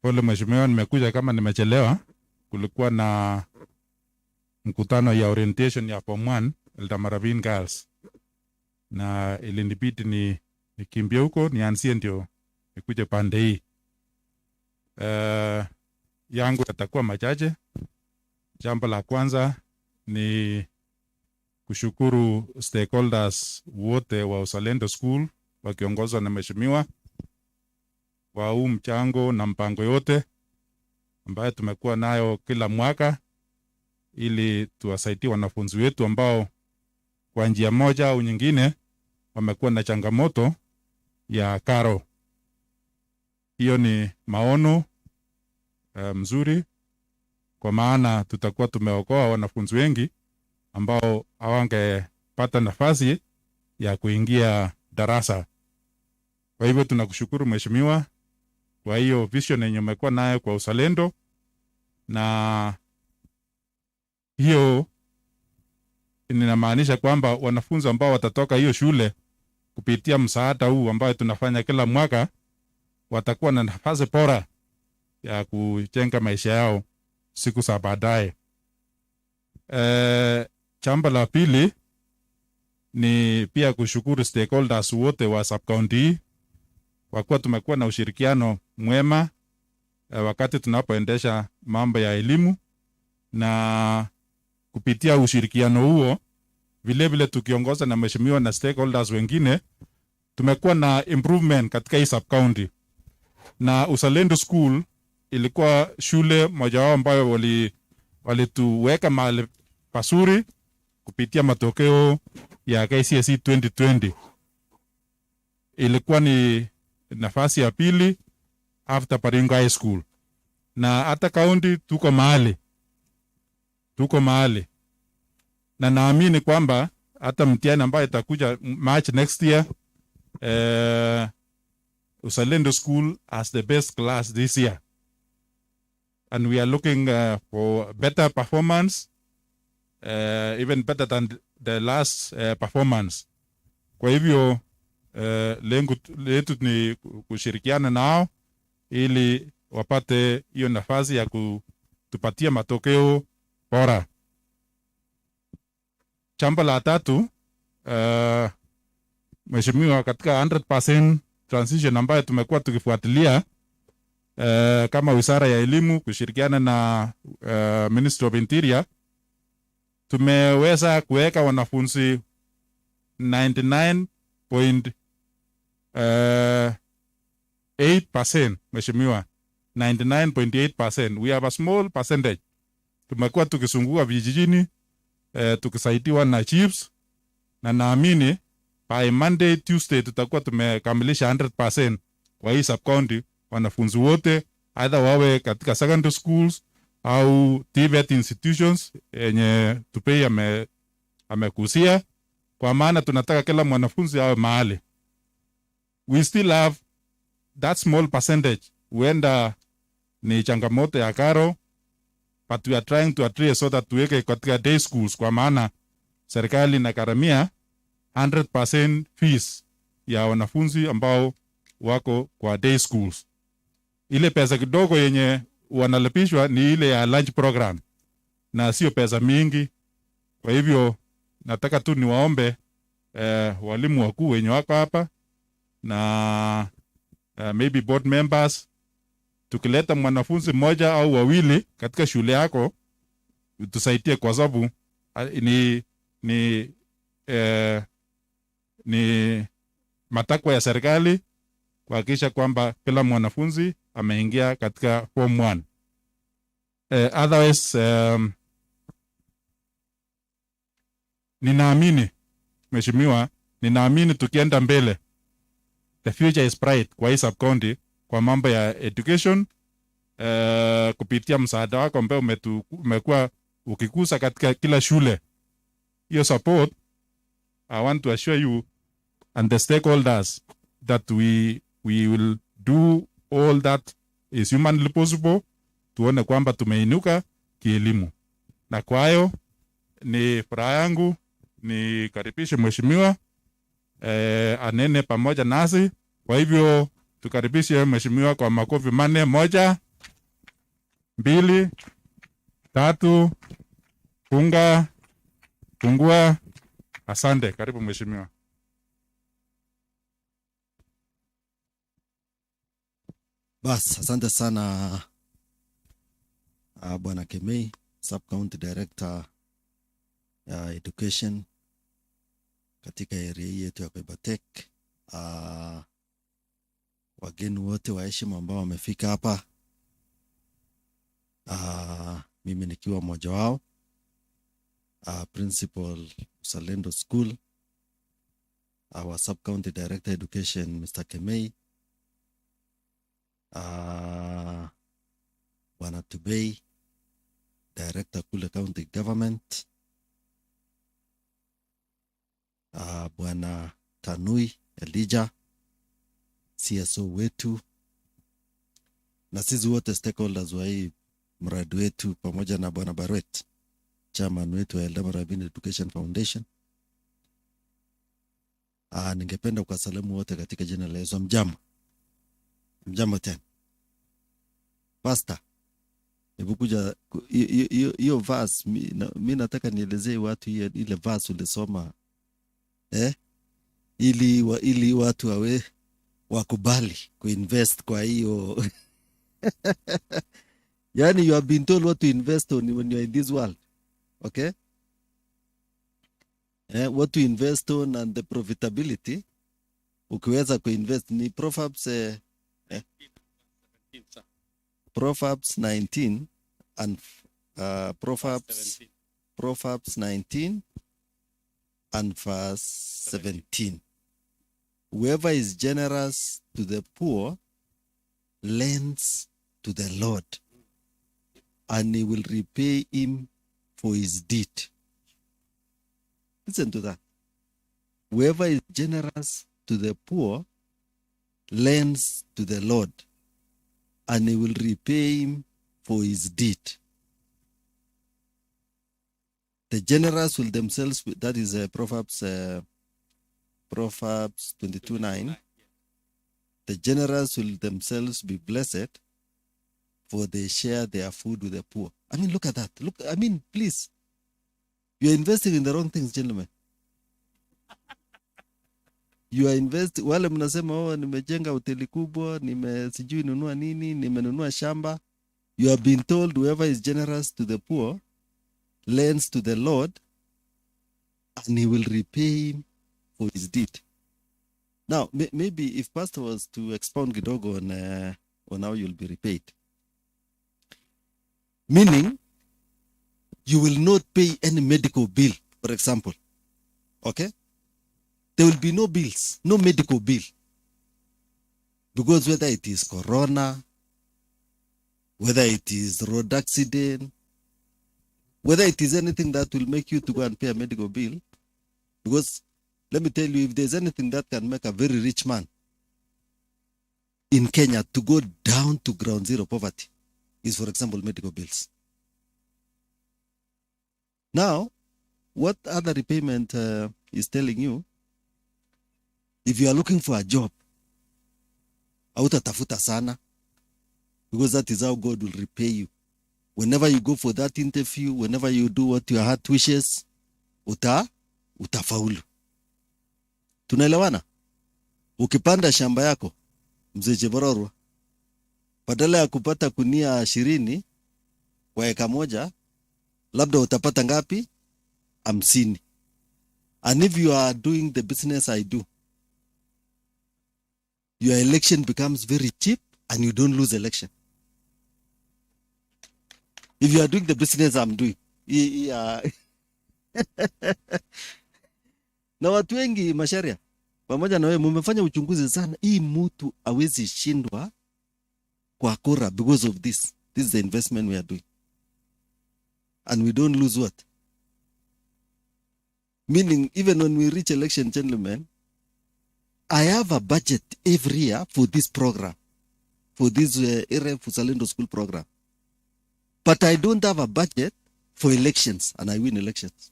Pole mheshimiwa, nimekuja kama nimechelewa. Kulikuwa na mkutano ya orientation ya Form 1 Eldama Ravine Girls, na ilinibidi nikimbie huko nianzie ndio nikuje pande hii. Yangu yatakuwa machache. Jambo la kwanza ni kushukuru stakeholders wote wa Uzalendo School wakiongozwa na mheshimiwa kwa huu mchango na mpango yote ambayo tumekuwa nayo kila mwaka ili tuwasaidie wanafunzi wetu ambao kwa njia moja au nyingine wamekuwa na changamoto ya karo. Hiyo ni maono mzuri, kwa maana tutakuwa tumeokoa wanafunzi wengi ambao hawangepata nafasi ya kuingia darasa. Kwa hivyo tunakushukuru mheshimiwa kwa hiyo vision yenye umekuwa nayo kwa uzalendo, na hiyo inamaanisha kwamba wanafunzi ambao watatoka hiyo shule kupitia msaada huu ambao tunafanya kila mwaka watakuwa na nafasi bora ya kujenga maisha yao siku za baadaye. Jambo la pili ni pia kushukuru stakeholders wote wa sub-county kwa kuwa tumekuwa na ushirikiano mwema wakati tunapoendesha mambo ya elimu, na kupitia ushirikiano huo vile vile tukiongoza na mheshimiwa na stakeholders wengine tumekuwa na improvement katika hii sub-county. Na Uzalendo School ilikuwa shule moja wao ambayo walituweka mahali pasuri kupitia matokeo ya KCSE 2020. Ilikuwa ni nafasi ya pili after Baringo High School. Na hata county tuko mahali. Na naamini kwamba hata mtihani ambayo itakuja March next year, Uzalendo School has the best class this year. And we are looking for better performance, even better than the last performance. Kwa hivyo lengo letu ni kushirikiana nao ili wapate hiyo nafasi ya kutupatia matokeo bora. Jambo la tatu, mheshimiwa, katika 100% transition ambayo tumekuwa tukifuatilia kama wizara ya elimu kushirikiana na Ministry of Interior, tumeweza kuweka wanafunzi 99.8%, mheshimiwa, 99.8%. We have a small percentage. Tumekuwa tukizunguka vijijini tukisaidiwa na chiefs, na naamini by Monday, Tuesday tutakuwa tumekamilisha 100% kwa hii sub-county. Wanafunzi wote either wawe katika secondary schools au TVET institutions yenye Tupei amekusia, kwa maana tunataka kila mwanafunzi awe mahali. We still have that small percentage, huenda ni changamoto ya karo, but we are trying to address so that tuweke katika day schools, kwa maana serikali inagharamia 100% fees ya wanafunzi ambao wako kwa day schools. Ile pesa kidogo yenye wanalipishwa ni ile ya lunch program na sio pesa mingi. Kwa hivyo nataka tu niwaombe walimu wakuu wenye wako hapa na maybe board members, tukileta mwanafunzi mmoja au wawili katika shule yako tusaidie, kwa sababu ni matakwa ya serikali kuhakikisha kwamba kila mwanafunzi ameingia katika form 1. Otherwise ninaamini mheshimiwa, tukienda mbele the future is bright kwa hii sub-county kwa mambo ya education kupitia msaada wako ambao umekuwa ukikusa katika kila shule. Your support, I want to assure you and the stakeholders that we will do all that is humanly possible tuone kwamba tumeinuka kielimu. Na kwa hayo ni furaha yangu nikaribishe mheshimiwa anene pamoja nasi. Kwa hivyo tukaribishe mheshimiwa kwa makofi manne. 1, 2, 3. Fungua. Asante, karibu mheshimiwa. Bas, asante sana Bwana Kemei, Sub-County Director Education katika area yetu ya Kwebatek. Wageni wote wa heshima ambao wamefika hapa, mimi nikiwa mmoja wao, Principal Uzalendo School, our Sub-County Director Education Mr. Kemei, Bwana Tubei, Director kule County Government, Bwana Tanui Elijah, CSO wetu, na sisi wote stakeholders wa hii mradi wetu, pamoja na Bwana Barwet, chairman wetu wa Eldama Ravine Education Foundation. Ningependa kuwasalimu wote katika jina la Yesu. Mjambo tena. Pastor, hebu kuja hiyo verse, mimi nataka nielezee watu ile verse ulisoma ili watu wawe wakubali kuinvest kwa hiyo. Yani you have been told what to invest on when you are in this world. Okay? What to invest on and the profitability. Ukiweza kuinvest ni Proverbs 19 and Proverbs 19 and verse 17. Whoever is generous to the poor lends to the Lord, and he will repay him for his deed. Listen to that. Whoever is generous to the poor lends to the Lord, and he will repay him for his deed. The generous will themselves, that is Proverbs 22:9. The generous will themselves be blessed, for they share their food with the poor. I mean, look at that. Look, I mean, please. You are investing in the wrong things, gentlemen. You are investing, wale mnasema nimejenga hoteli kubwa, sijui nunua nini, nimenunua shamba. You have been told whoever is generous to the poor lends to the Lord, and he will repay him for his deed. Now, maybe if Pastor was to expound kidogo on how you'll be repaid. Meaning, you will not pay any medical bill, for example. Okay? There will be no bills, no medical bill. Because whether it is corona, whether it is road accident, whether it is anything that will make you to go and pay a medical bill, because let me tell you, if there's anything that can make a very rich man in Kenya to go down to ground zero poverty, is, for example, medical bills. Now, what other repayment is telling you, if you are looking for a job, hautatafuta sana, because that is how God will repay you. Whenever you go for that interview, whenever you do what your heart wishes, utafaulu. Tunaelewana? Ukipanda shamba yako, mzee Chebororwa, badala ya kupata kunia 20 kwa eka moja, labda utapata ngapi? 50. And if you are doing the business I do, your election becomes very cheap and you don't lose election. If you are doing the business I'm doing. Na watu wengi Masharia, pamoja na wewe mmefanya uchunguzi sana, hii mtu hawezi shindwa kwa kura because of this. This is the investment we are doing. And we don't lose what? Meaning, even when we reach election, gentlemen, I have a budget every year for this program, for this EREF Uzalendo School program. But I don't have a budget for elections, and I win elections.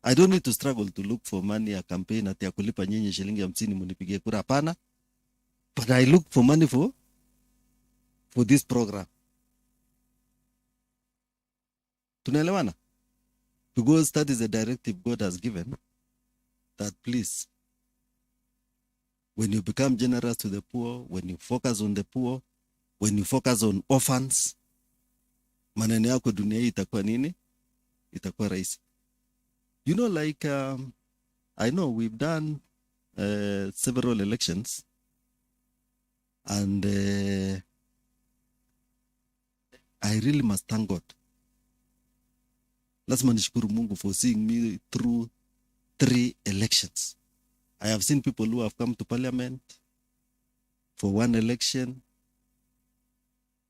I don't need to struggle to look for money, a campaign, ati ya kulipa nyinyi shilingi 50 munipigie kura, hapana. But I look for money for this program. Tunaelewana? Because that is a directive God has given, that please, when you become generous to the poor, when you focus on the poor, when you focus on orphans, maneno yako dunia hii itakuwa nini? Itakuwa rahisi. You know, like, I know we've done several elections, and I really must thank God. Lazima nishukuru Mungu for seeing me through 3 elections. I have seen people who have come to parliament for 1 election,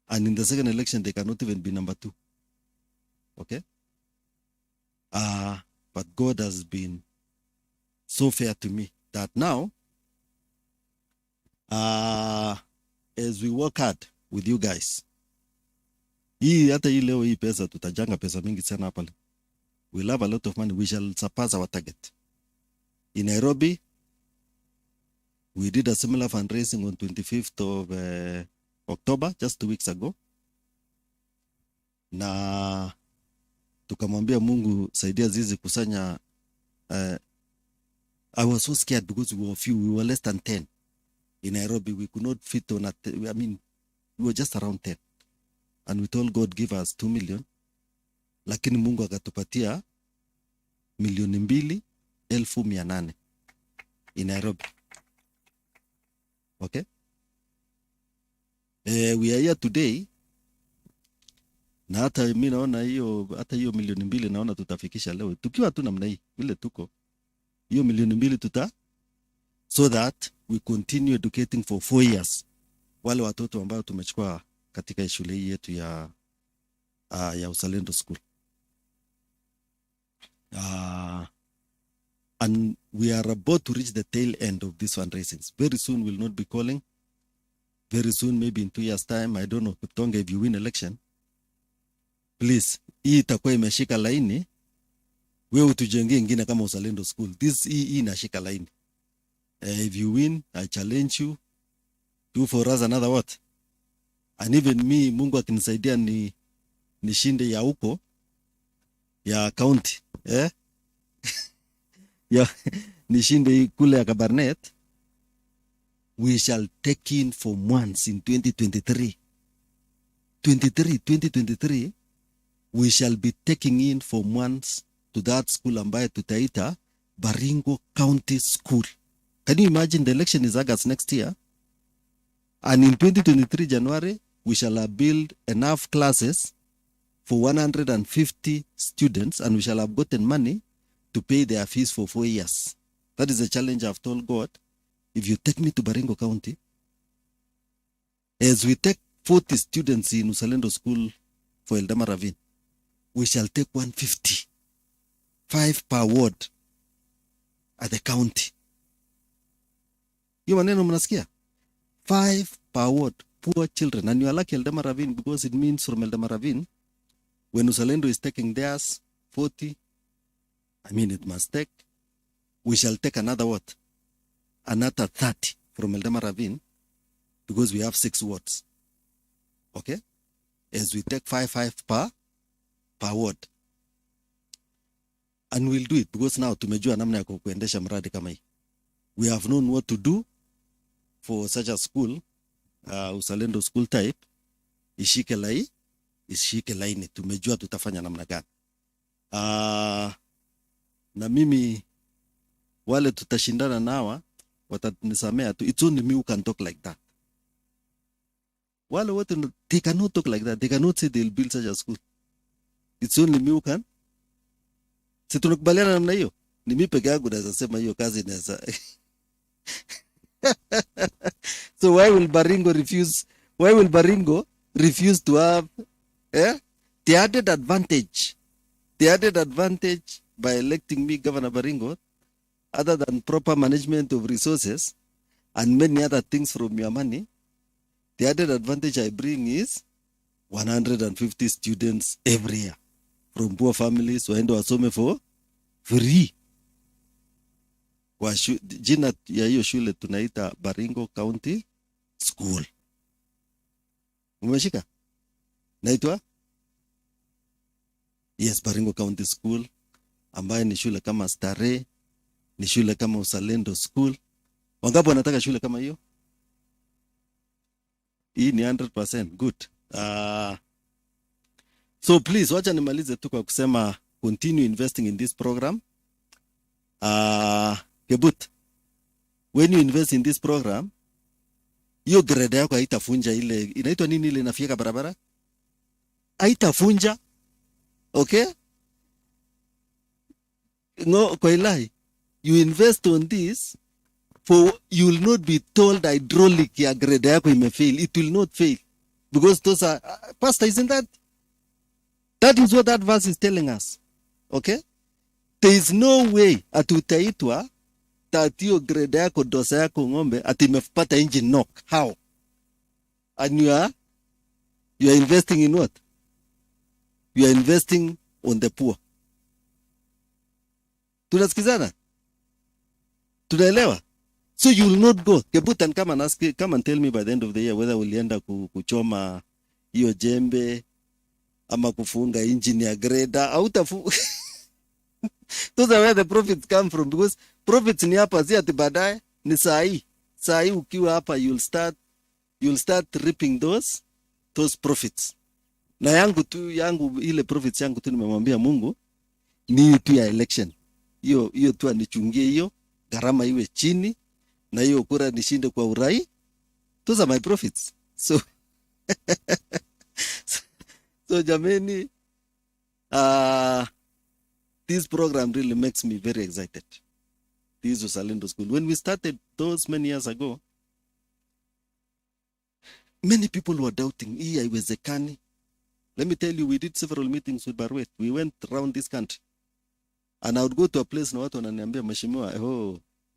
and in the second election, they cannot even be number 2. Okay? But God has been so fair to me that now, as we work hard with you guys, hata hii leo hii pesa tutajanga pesa mingi sana hapa. We'll have a lot of money. We shall surpass our target. In Nairobi, we did a similar fundraising on 25th of October, just 2 weeks ago. Na tukamwambia Mungu saidia zizi kusanya. I was so scared because we were few. We were less than 10 in Nairobi. We could not fit on we were just around 10. And we told God, give us 2 million. Lakini Mungu akatupatia 2,280,800 in Nairobi. Okay? We are here today. Na hata mimi naona hiyo 2,000,000 naona tutafikisha leo. Tukiwa tu namna hii vile tuko. Hiyo 2,000,000 so that we continue educating for 4 years. Wale watoto ambao tumechukua katika shule hii yetu ya Uzalendo School. And we are about to reach the tail end of these fundraisings. Very soon we'll not be calling. Very soon, maybe in 2 years time, I don't know, Kutonga, if you win election, please, hii itakuwa imeshika laini, wewe utujengee ingine kama Uzalendo School. Hii inashika laini. If you win, I challenge you, do for us another what? And even me, Mungu akinisaidia nishinde ya huko, ya county, ya nishinde kule ya Kabarnet, we shall take in for months in 2023. 2023, we shall be taking in for months to that school ambaye tutaita Baringo County School. Can you imagine the election is August next year? And in 2023 January, we shall have built enough classes for 150 students, and we shall have gotten money to pay their fees for 4 years. That is a challenge I've told God. If you take me to Baringo County, as we take 40 students in Uzalendo School for Eldama Ravine, we shall take 150, 5 per ward at the county. You maneno mnasikia? 5 per ward, poor children. And you are lucky Eldama Ravine, because it means from Eldama Ravine, when Uzalendo is taking theirs, 40, it must take, we shall take another what? Another 30 from Eldama Ravine, because we have 6 wards. Okay? As we take 5 per ward. And we'll do it, because now tumejua namna ya kuendesha mradi kama hii. We have known what to do for such a school, Uzalendo School type, ishike laini, tumejua tutafanya namna gani. Na mimi, wale tutashindana nawa, watanisamea tu, it's only me who can talk like that. Wale wote, they cannot talk like that. They cannot say they'll build such a school. It's only me who can. Si tunakubaliana namna hiyo? Ni mimi peke yangu naweza sema hiyo kazi inaweza. So why will Baringo refuse Why will Baringo refuse to have the added advantage? The added advantage by electing me Governor Baringo, other than proper management of resources and many other things from your money, the added advantage I bring is 150 students every year from poor families waende wasome for free. Jina ya hiyo shule tunaita Baringo County School. Umeshika? Naitwa? Yes, Baringo County School, ambaye ni shule kama Starehe, ni shule kama Uzalendo School. Wangapi wanataka shule kama hiyo? Hii ni 100% good. So please, wacha nimalize tu kwa kusema continue investing in this program. Kebut, when you invest in this program, hiyo grade yako haitafunja ile, inaitwa nini ile inafika barabara? Haitafunja. Okay? No, kwa ilai, you invest on this, for you will not be told hydraulic ya grade yako imefail. It will not fail. Because those are, Pastor, isn't that? That is what that verse is telling us. Okay? There is no way atutaitwa tatio grade yako dosa yako ngombe ati imepata engine knock. How? And you are investing in what? You are investing on the poor. Tunasikizana? Tunaelewa? So you will not go. Kebut and come and tell me by the end of the year whether ulienda kuchoma hiyo jembe ama kufunga engine ya grader au Those are where the profits come from, because profits ni hapa, si ati baadaye, ni sahi. Sahi ukiwa hapa you'll start reaping those profits. Na yangu ile profits yangu tu nimemwambia Mungu ni tu ya election. Hiyo tu anichungie hiyo, gharama iwe chini na hiyo kura nishinde kwa urai. Those are my profits. So jameni, this program really makes me very excited. This was Uzalendo School. When we started those many years ago, many people were doubting, hii haiwezekani. Let me tell you, we did several meetings with Marakwet. We went around this country. And I would go to a place na watu wananiambia, mheshimiwa,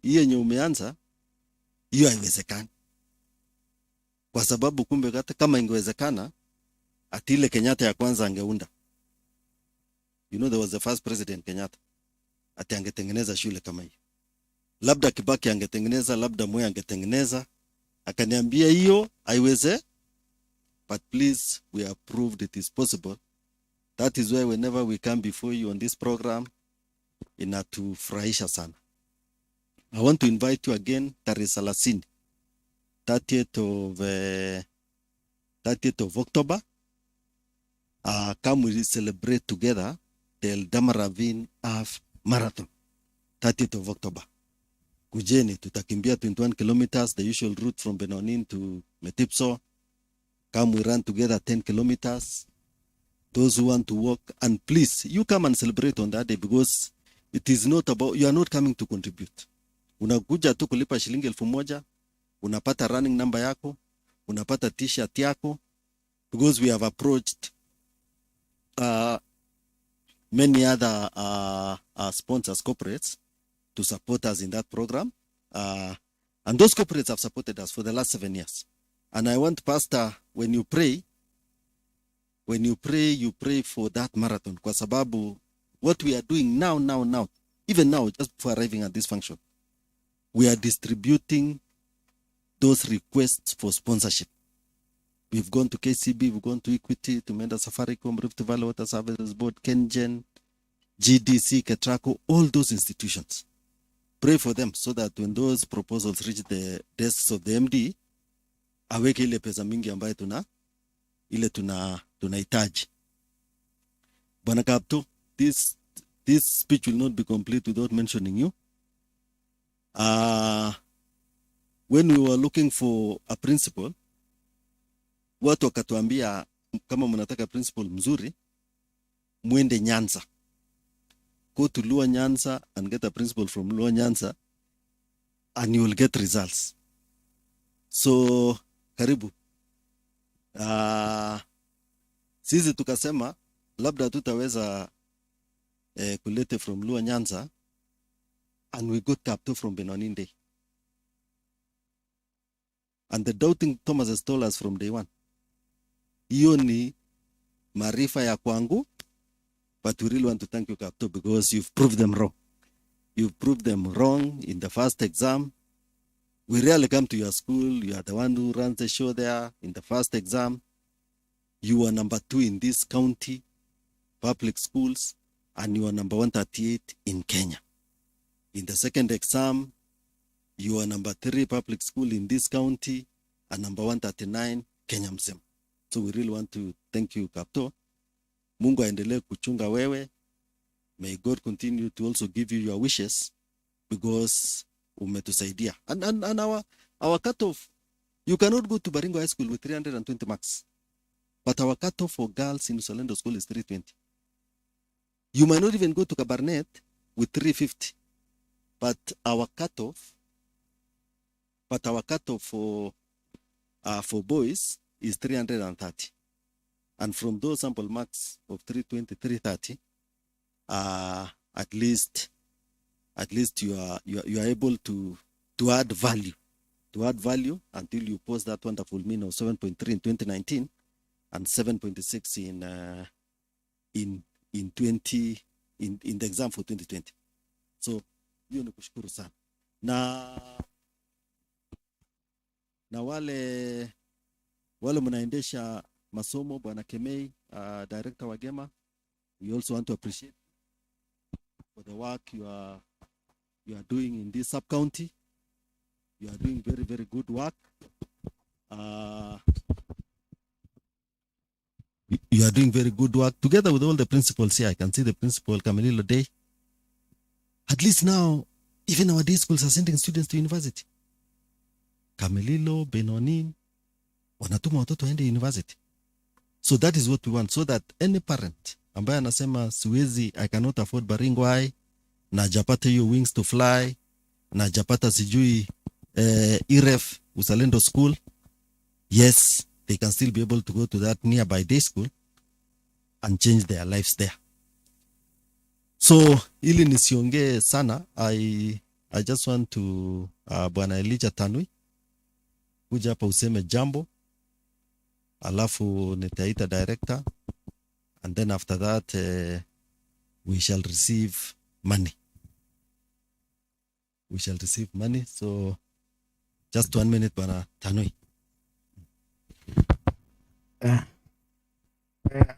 hii yenye umeanza, hiyo haiwezekani. Kwa sababu kumbe hata kama ingewezekana, ati ile Kenyatta ya kwanza angeunda. You know, there was the first president Kenyatta. Ati angetengeneza shule kama hiyo. Labda Kibaki angetengeneza, labda Moi angetengeneza. Akaniambia hiyo haiweze. But please, we have proved it is possible. That is why whenever we come before you on this program, inatufurahisha sana. I want to invite you again, tarehe 30, 30th of October. Come we celebrate together the Eldama Ravine Half Marathon, 30th of October. Kujeni, tutakimbia 21 kilometers, the usual route from Benonin to Metipso. Come we run together 10 kilometers. Those who want to walk, and please, you come and celebrate on that day, because it is not about, you are not coming to contribute. Unakuja tu kulipa shilingi 1,000, unapata running number yako, unapata t-shirt yako, because we have approached many other sponsors, corporates, to support us in that program. And those corporates have supported us for the last 7 years. And I want, Pastor, when you pray, you pray for that marathon. Kwa sababu, what we are doing now, even now, just before arriving at this function, we are distributing those requests for sponsorship. We've gone to KCB, we've gone to Equity, to Menda Safaricom, Rift Valley Water Services Board, KenGen, GDC, Ketraco, all those institutions. Pray for them so that when those proposals reach the desks of the MD, aweke ile pesa mingi ambayo tunahitaji. Bwana Kapto, this speech will not be complete without mentioning you. When we were looking for a principal, watu wakatuambia kama mnataka principal mzuri, muende Nyanza. Go to Luo Nyanza and get a principal from Luo Nyanza, and you will get results. So, karibu. Sisi tukasema labda tutaweza kulete from Luo Nyanza, and we got Kapto from Benonin Day. And the doubting Thomas has told us from day one. Hiyo ni maarifa ya kwangu, but we really want to thank you, Kapto, because you've proved them wrong. You've proved them wrong in the first exam. We rarely come to your school. You are the one who runs the show there in the first exam. You were number 2 in this county, public schools, and you are number 138 in Kenya. In the second exam, you are number 3 public school in this county and number 139 Kenya mzima. So we really want to thank you, Kapto. Mungu aendelee kuchunga wewe. May God continue to also give you your wishes, because umetusaidia. And our cutoff, you cannot go to Baringo High School with 320 marks. But our cutoff for girls in Usalendo School is 320. You might not even go to Kabarnet with 350. But our cutoff for boys is 330. And from those sample marks of 320, 330, at least you are able to add value until you post that wonderful mean of 7.3 in 2019 and 7.6 in the exam for 2020. So hiyo ni kushukuru sana. Na wale mnaendesha masomo, Bwana Kemei, director wa Gema, we also want to appreciate for the work you are doing in this sub county. You are doing very, very good work. You are doing very good work together with all the principals here. I can see the principal Kamelilo Day. At least now, even our day schools are sending students to university. Kamelilo, Benonin, wanatuma watoto waende university. So that is what we want, so that any parent ambaye anasema siwezi, I cannot afford Baringo High, na japata hiyo wings to fly, na japata sijui EREF Uzalendo School, yes, they can still be able to go to that nearby day school and change their lives there. So ili nisiongee sana, I just want to Bwana Elijah Tanui kuja hapa useme jambo, alafu nitaita director, and then after that we shall receive money. So just 1 minute, Bwana Tanui.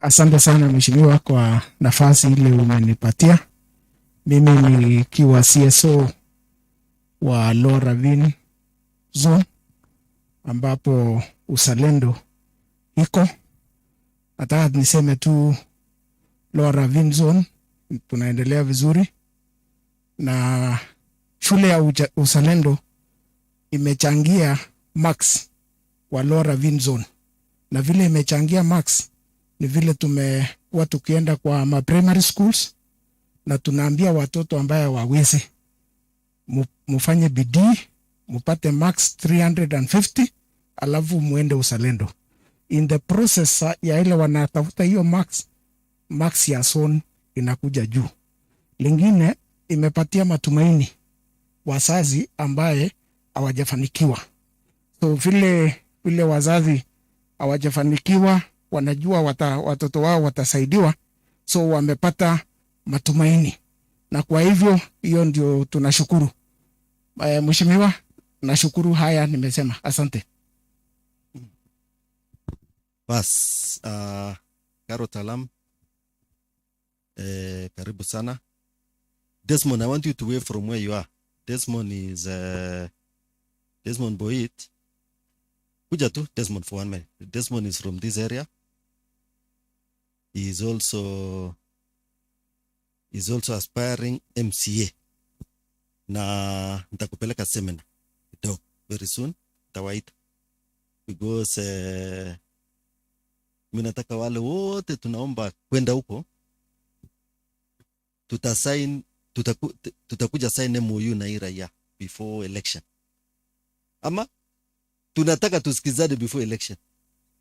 Asante sana mheshimiwa kwa nafasi ile umenipatia. Mimi nikiwa CSO wa Ravine zone ambapo uzalendo iko. Nataka niseme tu Ravine zone tunaendelea vizuri, na shule ya uzalendo imechangia max wa Ravine zone, na vile imechangia max ni vile tumekuwa tukienda kwa ma primary schools na tunaambia watoto ambaye waweze mufanye bidii mupate max 350 alafu muende uzalendo. In the process ya ile wanatafuta hiyo max ya zone inakuja juu. Lingine imepatia matumaini wazazi ambaye hawajafanikiwa. So vile wazazi hawajafanikiwa, wanajua watoto wao watasaidiwa, so wamepata matumaini, na kwa hivyo hiyo ndio tunashukuru. Mheshimiwa, nashukuru, haya nimesema, asante. Bas, Karo Talam, karibu sana. Desmond, I want you to wave from where you are. Desmond is Desmond Boit. Kuja tu Desmond for 1 minute. Desmond is from this area. He is also aspiring MCA. Na nitakupeleka seminar kidogo very soon, tawaita, because mimi nataka wale wote tunaomba kwenda huko, tutakuja sign MOU na raia before election, ama tunataka tusikizane before election.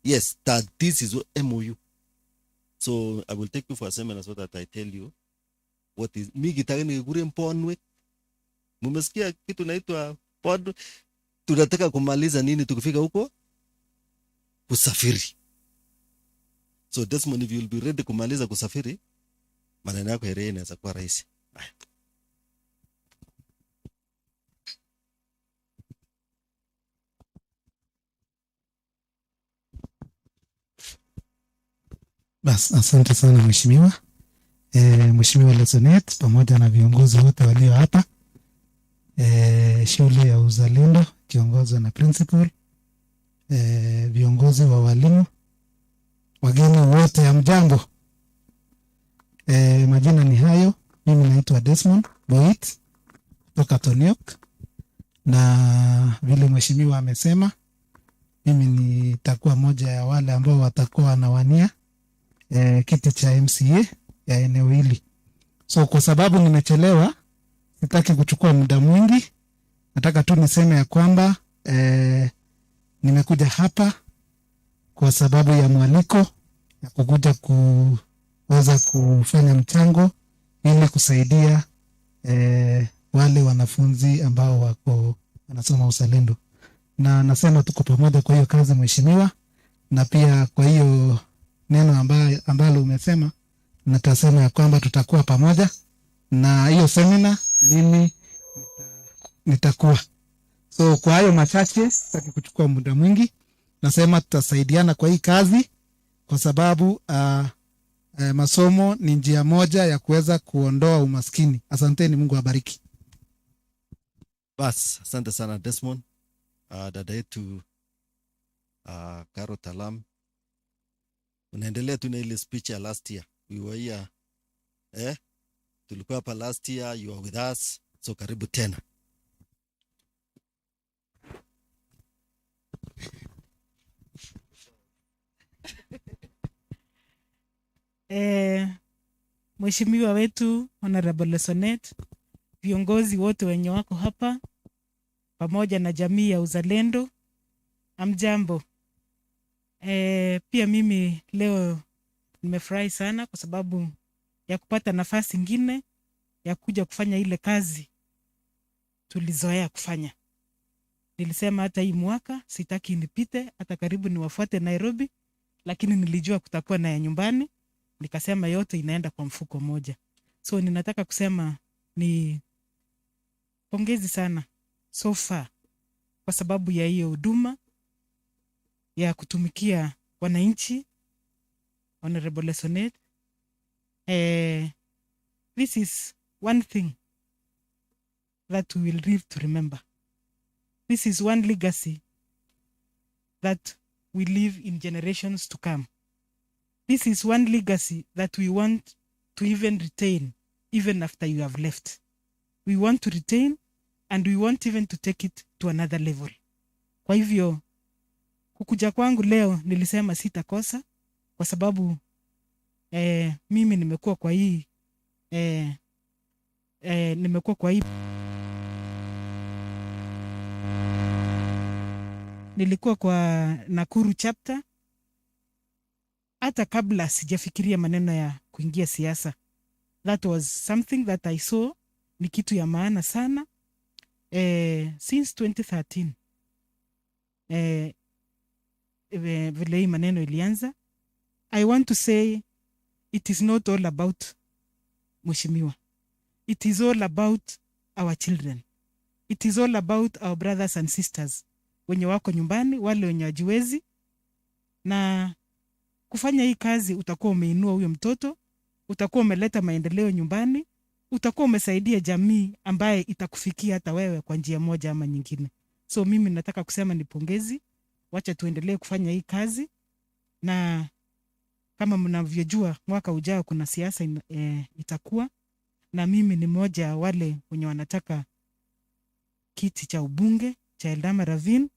yes, that this is MOU. So I will take you for a seminar so that I tell you what is mi kitaka kure mponwe. Mumesikia kitu naitwa pod. Tunataka kumaliza nini tukifika huko? Kusafiri. So Desmond, if you will be ready kumaliza kusafiri, maneno yako herehe inaweza kuwa rahisi. Bas, asante sana mheshimiwa. Mheshimiwa Lesonet pamoja na viongozi wote walio hapa. Shule ya Uzalendo kiongozwa na principal, viongozi wa walimu, wageni wote ya mjambo. Majina ni hayo. Mimi naitwa Desmond Boit kutoka Toniok, na vile mheshimiwa amesema, mimi nitakuwa moja ya wale ambao watakuwa wanawania kiti cha MCA ya eneo hili. So kwa sababu nimechelewa, sitaki kuchukua muda mwingi. Nataka tu niseme ya kwamba nimekuja hapa kwa sababu ya mwaliko ya kukuja kuweza kufanya mchango ili kusaidia wale wanafunzi ambao wako wanasoma uzalendo. Na nasema tuko pamoja kwa hiyo kazi mheshimiwa, na pia kwa hiyo neno ambalo umesema, natasema ya kwamba tutakuwa pamoja na hiyo seminar mimi nitakuwa. So kwa hayo machache, sitaki kuchukua muda mwingi. Nasema tutasaidiana kwa hii kazi kwa sababu masomo ni njia moja ya kuweza kuondoa umaskini. Asanteni, Mungu awabariki. Bas, asante sana Desmond. Dada yetu Karo Talam, unaendelea tu na ile speech ya last year. We were here, tulikuwa hapa last year, you are with us, so karibu tena. Mheshimiwa wetu Honorable Lesonet, viongozi wote wenye wako hapa pamoja na jamii ya uzalendo, amjambo. Pia mimi leo nimefurahi sana kwa sababu ya kupata nafasi nyingine ya kuja kufanya ile kazi tulizoea kufanya. Nilisema hata hii mwaka sitaki nipite, hata karibu niwafuate Nairobi, lakini nilijua kutakuwa na ya nyumbani. Nikasema yote inaenda kwa mfuko moja. So ninataka kusema ni pongezi sana so far kwa sababu ya hiyo huduma ya kutumikia wananchi. Honorable Lesonet, this is one thing that we will live to remember. This is one legacy that we live in generations to come. This is one legacy that we want to even retain even after you have left. We want to retain and we want even to take it to another level. Kwa hivyo kukuja kwangu leo nilisema sitakosa kwa sababu mimi nimekuwa kwa hii nilikuwa kwa Nakuru chapter hata kabla sijafikiria maneno ya kuingia siasa. That was something that I saw ni kitu ya maana sana. Since 2013 vile hii maneno ilianza, I want to say it is not all about mheshimiwa. It is all about our children. It is all about our brothers and sisters wenye wako nyumbani, wale wenye wajiwezi. Na kufanya hii kazi utakuwa umeinua huyo mtoto, utakuwa umeleta maendeleo nyumbani, utakuwa umesaidia jamii ambaye itakufikia hata wewe kwa njia moja ama nyingine. So mimi nataka kusema ni pongezi, wacha tuendelee kufanya hii kazi, na kama mnavyojua mwaka ujao kuna siasa itakuwa, na mimi ni moja wale wenye wanataka kiti cha ubunge cha Eldama Ravine.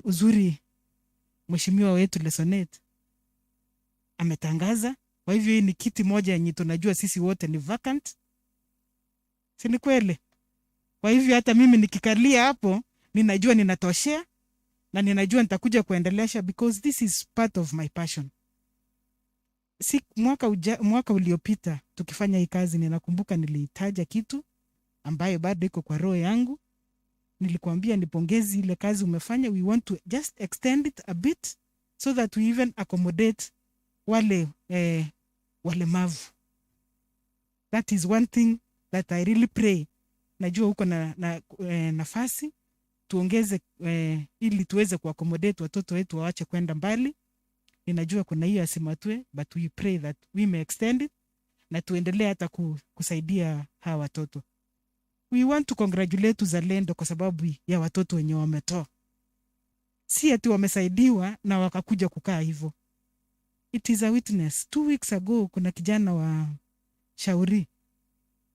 Uzuri mheshimiwa wetu Lesonet ametangaza, kwa hivyo hii ni kiti moja yenye tunajua sisi wote ni vacant. Si ni kweli? Kwa hivyo hata mimi nikikalia hapo ninajua ninatoshea, na ninajua nitakuja kuendelesha because this is part of my passion. Si mwaka uliopita tukifanya hii kazi, ninakumbuka nilitaja kitu ambayo bado iko kwa roho yangu. Nilikwambia nipongezi ile kazi umefanya. We want to just extend it a bit so that we even accommodate wale walemavu. That is one thing that I really pray. Najua huko nafasi tuongeze ili tuweze kuaccommodate watoto wetu waache kwenda mbali. Ninajua kuna hiyo asimatwe, but we pray that we may extend it na tuendelee hata kusaidia hawa watoto. We want to congratulate Uzalendo kwa sababu ya watoto wenye wametoa. Si ati wamesaidiwa na wakakuja kukaa hivyo. It is a witness. 2 weeks ago kuna kijana wa Shauri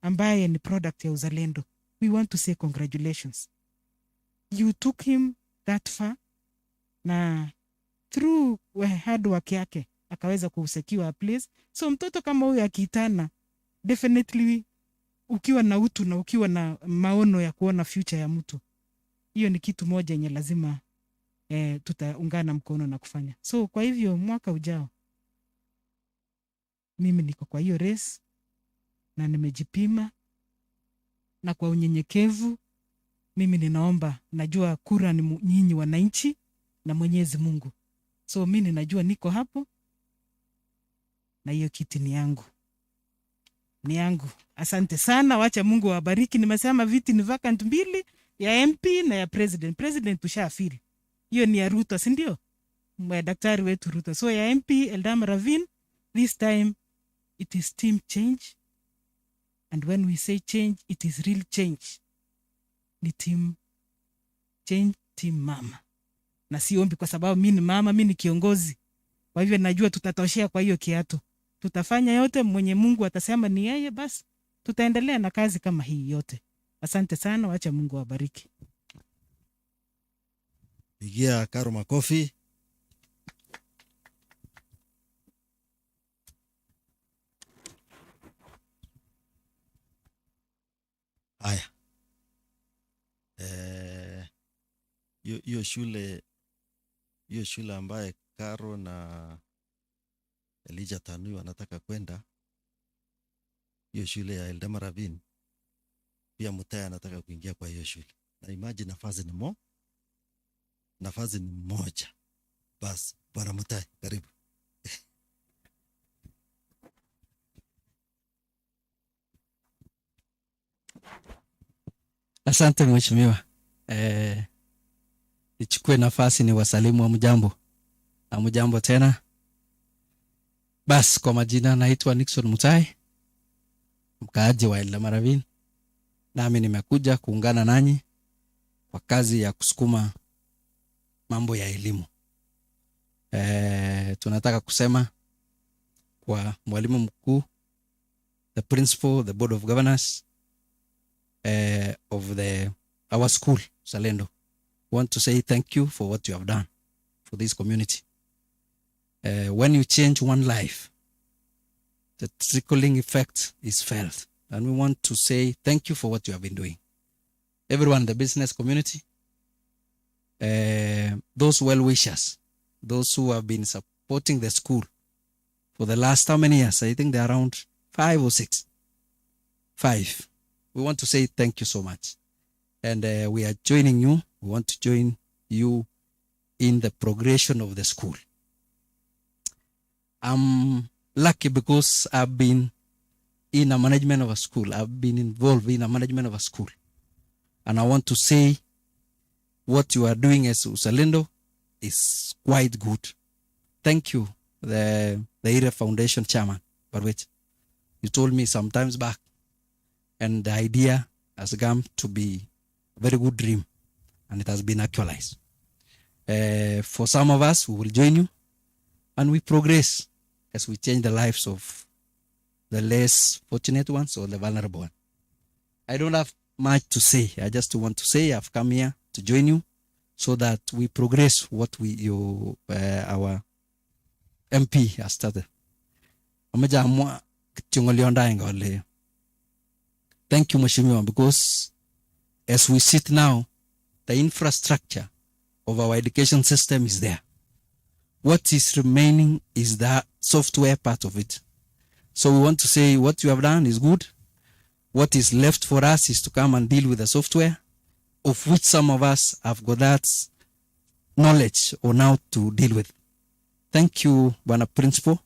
ambaye ni product ya Uzalendo. We want to say congratulations. You took him that far na through hard work yake akaweza kusecure a place. So mtoto kama huyu akiitana, definitely ukiwa na utu na ukiwa na maono ya kuona future ya mtu, hiyo ni kitu moja yenye lazima tutaungana mkono na kufanya. So kwa hivyo mwaka ujao mimi niko kwa hiyo race na nimejipima, na kwa unyenyekevu mimi ninaomba, najua kura ni nyinyi wananchi na Mwenyezi Mungu. So mimi ninajua niko hapo na hiyo kiti ni yangu. Ni yangu. Asante sana, wacha Mungu awabariki. Nimesema viti ni vacant 2, ya MP na ya president. President tushafili. Hiyo ni ya Ruto, si ndio? Daktari wetu Ruto. So ya MP Eldama Ravine, this time it is team change. And when we say change, it is real change. Ni team change, team mama. Na siombi kwa sababu mimi ni mama, mimi ni kiongozi. Kwa hivyo najua tutatoshea kwa hiyo kiatu. Tutafanya yote mwenye Mungu atasema ni yeye, basi tutaendelea na kazi kama hii yote. Asante sana, wacha Mungu awabariki. Pigia Karo makofi. Haya. Hiyo shule ambaye Karo na Elijah Tanui wanataka kwenda, hiyo shule ya Eldama Ravine, pia Mutaya anataka kuingia kwa hiyo shule. Na imagine nafasi ni moja. Basi bwana Mutaya, karibu. Asante mheshimiwa. Nichukue nafasi ni wasalimu wa mjambo. Na mjambo tena. Bas, kwa majina naitwa Nixon Mutai, mkaaji wa Eldama Ravine. Nami nimekuja kuungana nanyi kwa kazi ya kusukuma mambo ya elimu. Tunataka kusema kwa mwalimu mkuu, the principal, the board of governors of our school, Uzalendo. Want to say thank you for what you have done for this community. When you change one life, the trickling effect is felt. And we want to say thank you for what you have been doing. Everyone, the business community, those well-wishers, those who have been supporting the school for the last how many years? I think they're around 5 or 6. 5. We want to say thank you so much. And we are joining you. We want to join you in the progression of the school. I'm lucky because I've been in a management of a school. I've been involved in a management of a school. And I want to say what you are doing as Uzalendo is quite good. Thank you, the EREF Foundation chairman. But wait, you told me some times back, and the idea has come to be a very good dream, and it has been actualized. For some of us, we will join you, and we progress as we change the lives of the less fortunate ones or the vulnerable ones. I don't have much to say. I just want to say I've come here to join you so that we progress what our MP has started. Thank you, Mheshimiwa, because as we sit now, the infrastructure of our education system is there. What is remaining is the software part of it. So we want to say what you have done is good. What is left for us is to come and deal with the software, of which some of us have got that knowledge or now to deal with. Thank you, Bwana Principal.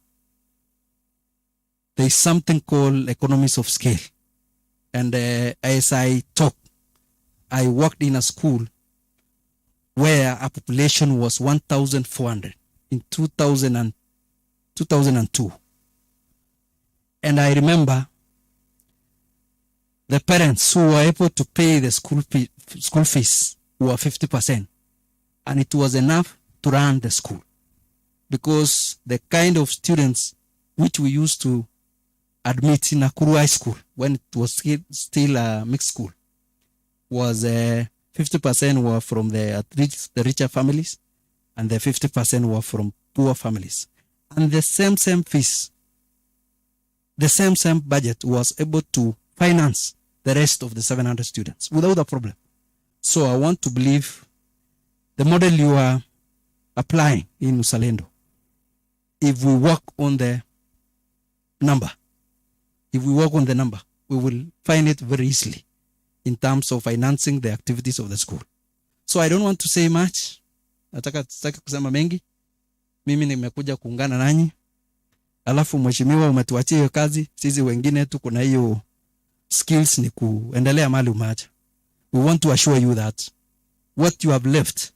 There is something called economies of scale. And as I talk, I worked in a school where a population was 1,400 in 2002. And I remember the parents who were able to pay the school fees were 50%. And it was enough to run the school. Because the kind of students which we used to admit in Nakuru High School, when it was still a mixed school, was 50% were from the richer families, and the 50% were from poor families. And the same fees, the same budget was able to finance the rest of the 700 students without a problem. So I want to believe the model you are applying in Uzalendo, if we work on the number, we will find it very easily in terms of financing the activities of the school. So I don't want to say much. Nataka kusema mengi. Mimi nimekuja kuungana nanyi. Alafu mheshimiwa umetuachia hiyo kazi. Sisi wengine tuko na hiyo skills ni kuendelea mahali umeacha. We want to assure you that what you have left,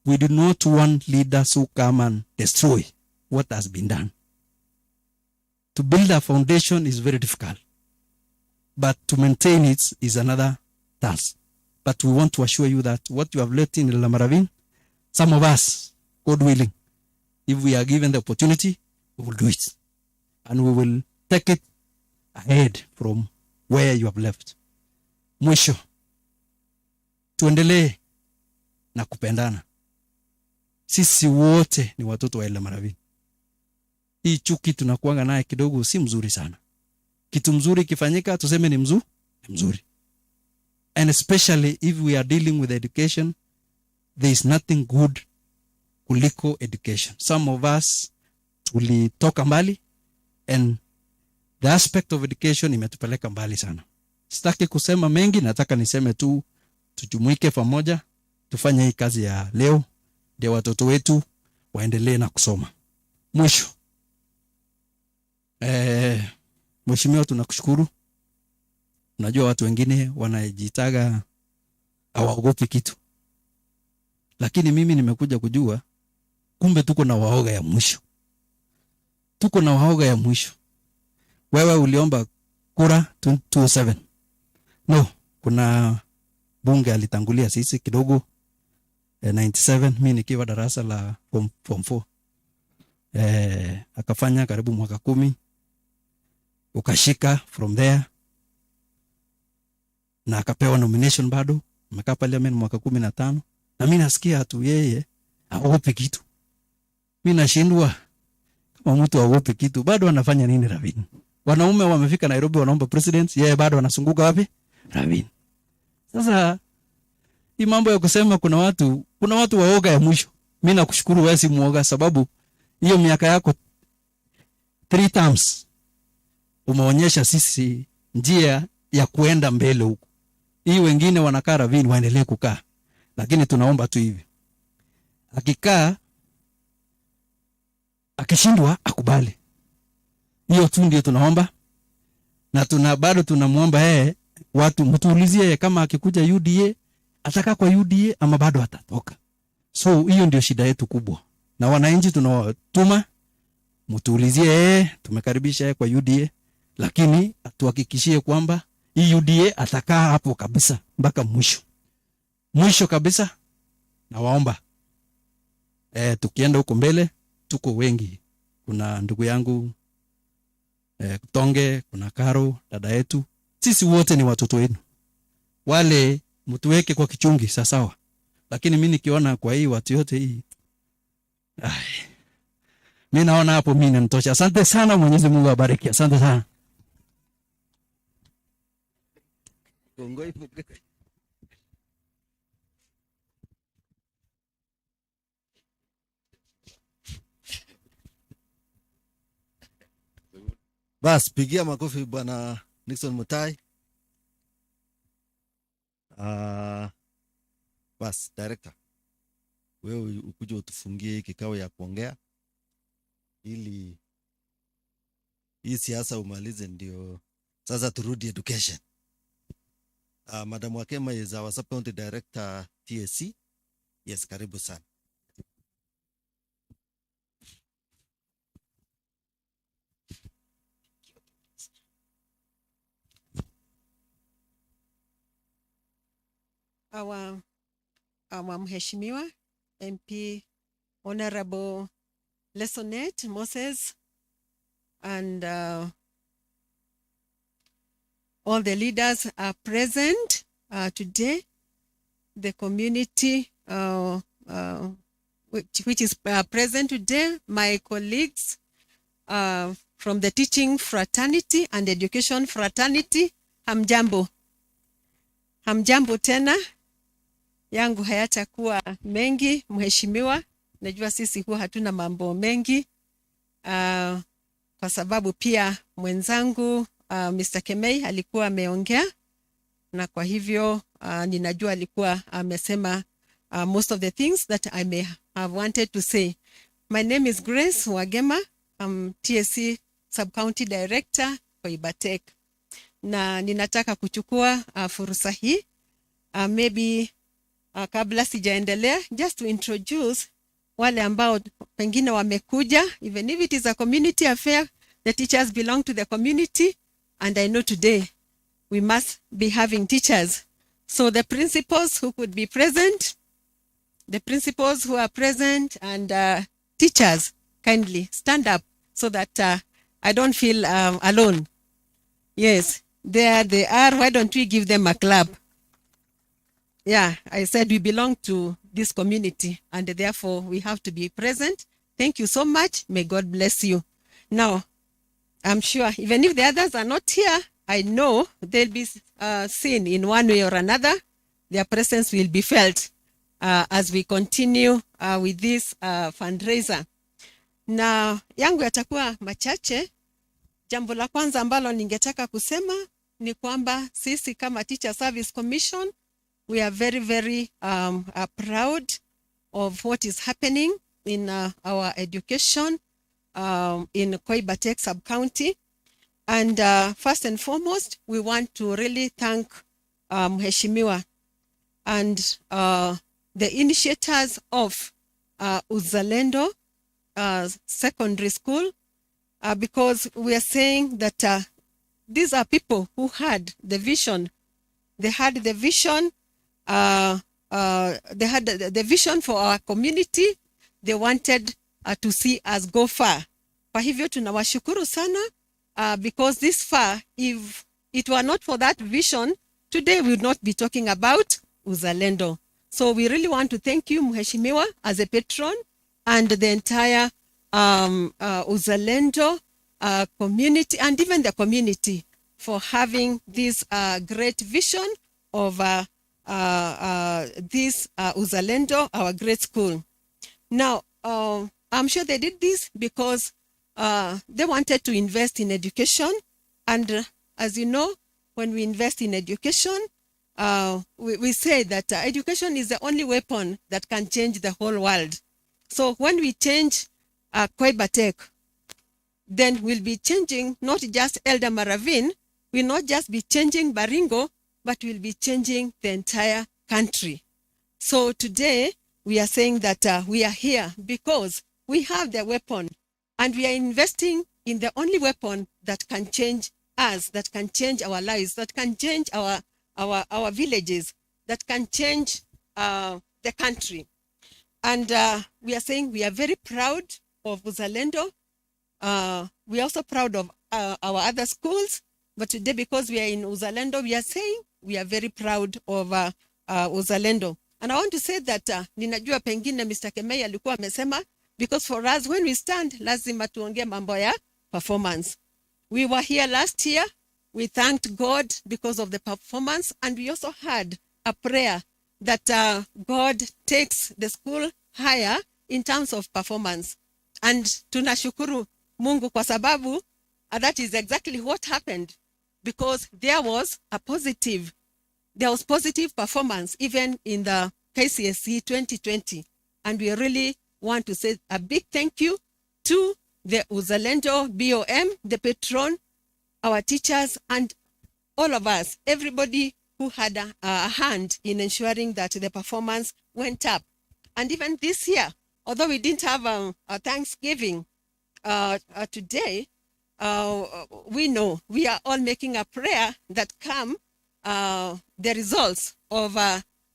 we do not want leaders who come and destroy what has been done. To build a foundation is very difficult, but to maintain it is another task. But we want to assure you that what you have left in Ravine, some of us, God willing, if we are given the opportunity, we will do it. And we will take it ahead from where you have left. Mwisho, tuendelee na kupendana. Sisi wote ni watoto wa Ravine. Hii chuki tunakuanga naye kidogo si mzuri sana. Kitu mzuri kifanyika tuseme ni mzuri. And especially if we are dealing with education, there is nothing good kuliko education. Some of us tulitoka mbali, and the aspect of education imetupeleka mbali sana. Sitaki kusema mengi, nataka niseme tu tujumuike pamoja, tufanye hii kazi ya leo, ndio watoto wetu waendelee na kusoma. Mwisho, mheshimiwa tunakushukuru. Unajua watu wengine wanajitaga hawaogopi kitu. Lakini mimi nimekuja kujua kumbe tuko na waoga ya mwisho. Tuko na waoga ya mwisho. Wewe uliomba kura 207. No, kuna bunge alitangulia sisi kidogo 97, mimi nikiwa darasa la form 4. Akafanya karibu mwaka 10. Ukashika from there. Na akapewa nomination bado, amekaa parliament mwaka 15. Na mimi nasikia tu yeye haogopi kitu. Mimi nashindwa kama mtu haogopi kitu, bado anafanya nini Ravine? Wanaume wamefika Nairobi wanaomba president, yeye bado anasunguka wapi? Ravine. Sasa hii mambo ya kusema kuna watu waoga ya mwisho. Mimi nakushukuru wewe si muoga, sababu hiyo miaka yako 3 terms umeonyesha sisi njia ya kuenda mbele huko. Hii wengine wanakaa Ravine waendelee kukaa. Lakini tunaomba tu hivi. Akikaa akishindwa akubali. Hiyo tu ndio tunaomba. Na bado tunamuomba yeye watu mtuulizie kama akikuja UDA ataka kwa UDA ama bado atatoka. So hiyo ndio shida yetu kubwa. Na wananchi tunawatuma mtuulizie tumekaribisha yeye kwa UDA, lakini atuhakikishie kwamba hii UDA atakaa hapo kabisa mpaka mwisho. Mwisho kabisa na waomba tukienda huko mbele tuko wengi. Kuna ndugu yangu Kutonge, kuna Karo, dada yetu. Sisi wote ni watoto wenu. Wale mtuweke kwa kichungi sawa. Lakini mimi nikiona kwa hii watu yote hii mimi naona hapo mimi nanitosha. Asante sana, Mwenyezi Mungu awabariki. Asante sana. Bas, pigia makofi bwana Nixon Mutai. Bas, director, wewe ukuje utufungie kikao ya kuongea ili hii siasa umalize, ndio sasa turudi education. Madam Wakema is our sub-county director TSC. Yes, karibu sana. Our Mheshimiwa MP Honorable Lesonet Moses and all the leaders are present today. The community which is present today, my colleagues from the teaching fraternity and education fraternity, hamjambo. Hamjambo tena. Yangu hayatakuwa mengi, Mheshimiwa. Najua sisi huwa hatuna mambo mengi kwa sababu pia mwenzangu Mr. Kemei alikuwa ameongea, na kwa hivyo ninajua alikuwa amesema most of the things that I may have wanted to say. My name is Grace Wagema. I'm TSC Sub-County Director for Ibatek. Na ninataka kuchukua fursa hii maybe kabla sijaendelea, just to introduce wale ambao pengine wamekuja, even if it is a community affair, the teachers belong to the community, and I know today we must be having teachers. So the principals who could be present, the principals who are present, and teachers, kindly stand up so that I don't feel alone. Yes, there they are. Why don't we give them a clap? Yeah, I said we belong to this community, and therefore we have to be present. Thank you so much. May God bless you. Now, I'm sure even if the others are not here, I know they'll be seen in one way or another. Their presence will be felt as we continue with this fundraiser. Na yangu yatakuwa machache. Jambo la kwanza ambalo ningetaka kusema ni kwamba sisi kama Teacher Service Commission, we are very, very proud of what is happening in our education in Koibatek sub-county. And first and foremost, we want to really thank Mheshimiwa and the initiators of Uzalendo Secondary School, because we are saying that these are people who had the vision. They had the vision. They had the vision for our community. They wanted to see us go far. Kwa hivyo tunawashukuru sana because this far, if it were not for that vision, today we would not be talking about Uzalendo. So we really want to thank you, Mheshimiwa, as a patron, and the entire Uzalendo community, and even the community, for having this great vision of this Uzalendo, our great school. Now, I'm sure they did this because they wanted to invest in education. And as you know, when we invest in education, we say that education is the only weapon that can change the whole world. So when we change Koibatek, then we'll be changing not just Eldama Ravine, we'll not just be changing Baringo, but we'll be changing the entire country. So today, we are saying that we are here because we have the weapon, and we are investing in the only weapon that can change us, that can change our lives, that can change our villages, that can change the country. And we are saying we are very proud of Uzalendo. We are also proud of our other schools, but today, because we are in Uzalendo, we are saying we are very proud of Uzalendo. And I want to say that ninajua pengine Mr. Kemei alikuwa amesema, because for us, when we stand, lazima tuongee mambo ya performance. We were here last year. We thanked God because of the performance, and we also had a prayer that God takes the school higher in terms of performance. And tunashukuru Mungu kwa sababu that is exactly what happened, because there was positive performance even in the KCSE 2020. And we really want to say a big thank you to the Uzalendo BOM, the patron, our teachers, and all of us, everybody who had a hand in ensuring that the performance went up. And even this year, although we didn't have a Thanksgiving today, we know we are all making a prayer that come the results of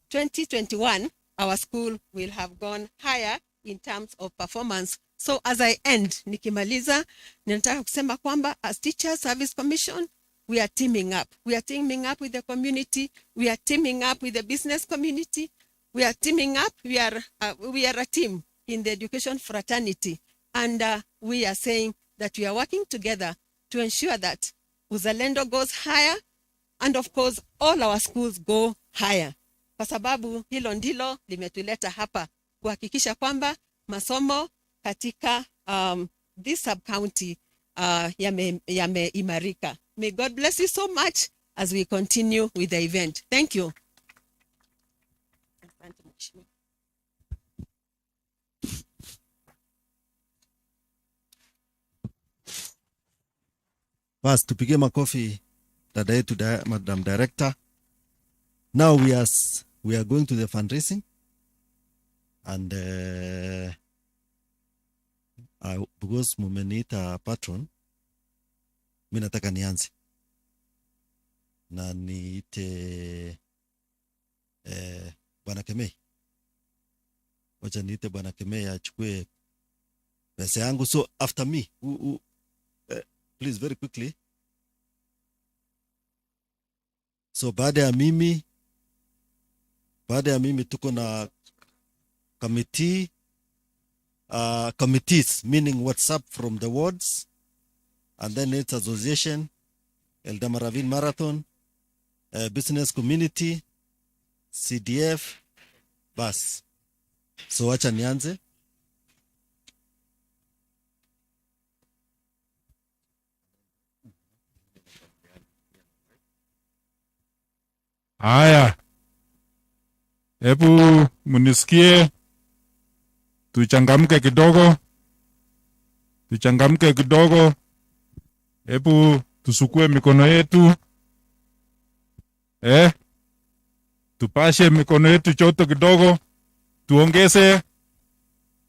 2021, our school will have gone higher in terms of performance. So as I end, nikimaliza, ninataka kusema kwamba as Teacher Service Commission, we are teaming up. We are teaming up with the community. We are teaming up with the business community. We are teaming up. We are a team in the education fraternity. And we are saying that we are working together to ensure that Uzalendo goes higher, and of course all our schools go higher. Kwa sababu hilo ndilo limetuleta hapa kuhakikisha kwamba masomo katika this sub-county yameimarika. May God bless you so much as we continue with the event. Thank you. First, tupige makofi dada yetu Madam Director. Now we are going to the fundraising, and because mumeniita patron, mimi nataka nianze na niite Bwana Kemei. Wacha niite Bwana Kemei achukue pesa yangu. So after me, please very quickly. So baada ya mimi tuko na committees, meaning WhatsApp from the wards, and then it's association, Eldama Ravine Marathon, business community, CDF, bas. So wacha nianze. Haya, hebu munisikie, tuchangamke kidogo, hebu tusukue mikono yetu, tupashe mikono yetu choto kidogo, tuongeze.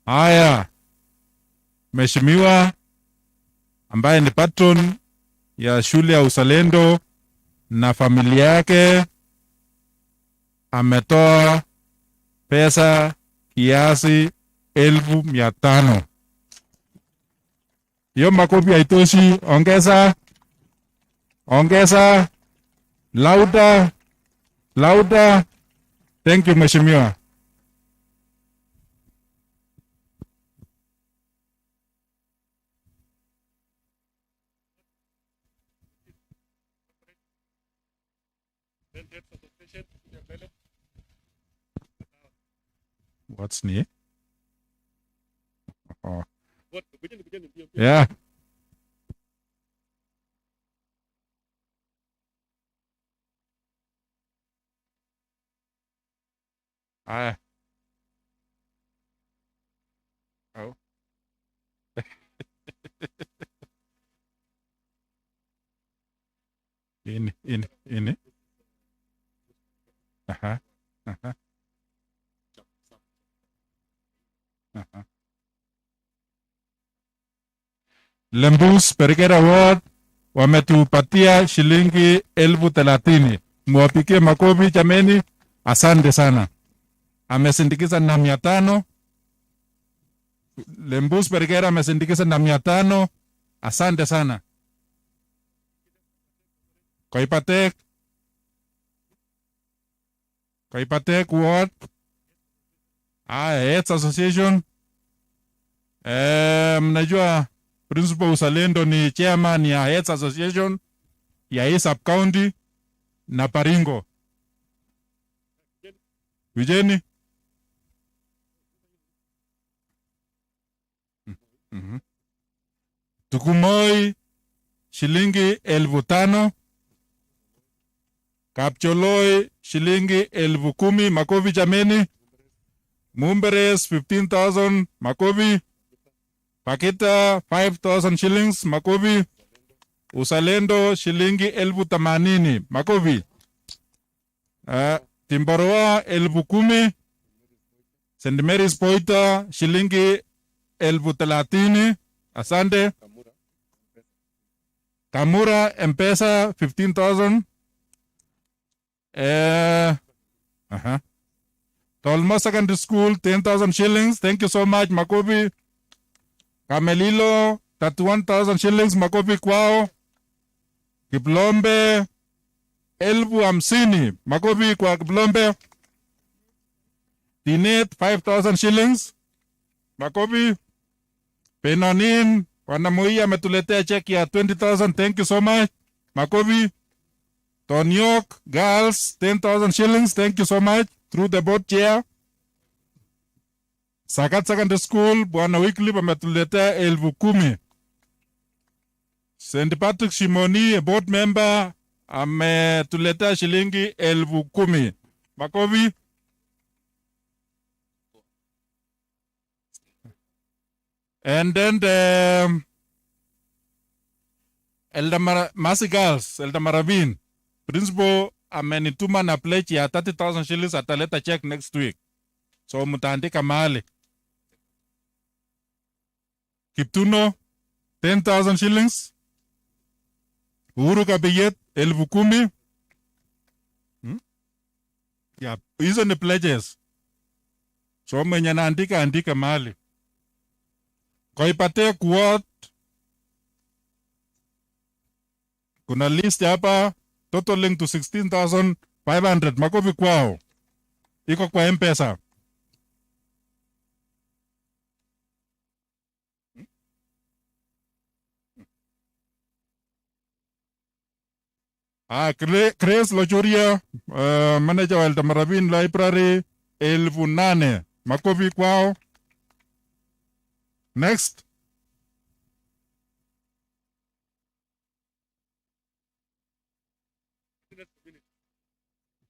Haya, Mheshimiwa ambaye ni patron ya shule ya Uzalendo na familia yake ametoa pesa kiasi 1,500. Hiyo makofi haitoshi, ongeza, louder. Thank you Mheshimiwa. What's new? Oh. Yeah. Oh. in. Uh-huh. Lembus Perikera Ward wametupatia shilingi 30,000. Muwapikie makofi jameni, asante sana. Amesindikiza na 500. Lembus Perikera amesindikiza na 500. Asante sana. Koipatek Ward. Heads Association. Mnajua Principal Uzalendo ni chairman ya Heads Association ya hii sub county na Baringo. Vijeni? Tukumoi shilingi 5,000. Kapcholoi shilingi 10,000. Makofi jameni. Mumberes 15,000. Makofi. Pakita 5,000 shillings. Makofi. Uzalendo shilingi 80,000. Makofi. Timboroa 10,000. St. Mary's Poita shilingi 30,000. Asante. Kamura M-Pesa 15,000. Tolma Secondary School 10,000 shillings. Thank you so much. Makofi. Kamelilo 31,000 shillings. Makofi kwao. Kiplombe 50,000. Makofi kwa Kiplombe. Tinet 5,000 shillings. Makofi. Penonin Wanamoi ametuletea cheki ya 20,000. Thank you so much. Makofi. Tonyok Girls 10,000 shillings. Thank you so much. Through the board chair. Sakat Secondary School Bwana Wycliffe ametuletea 10,000. St. Patrick Shimoni, a board member, ametuletea shilingi 10,000. Makofi. And then the Eldama Masi Girls, Eldama Ravine, principal amenituma na pledge ya 30,000 shillings, ataleta check next week. So mutaandika mahali. Kiptuno 10,000 shillings. Uhuru Kabiyet 10,000. Yeah, hizo ni pledges. So mwenye naandika andika mahali. Koipate kuot. Kuna list hapa totaling to 16,500. Makofi kwao. Iko kwa M-Pesa. Chris Lochuria, manager wa Eldama Ravine Library 8,000. Makofi kwao. Next.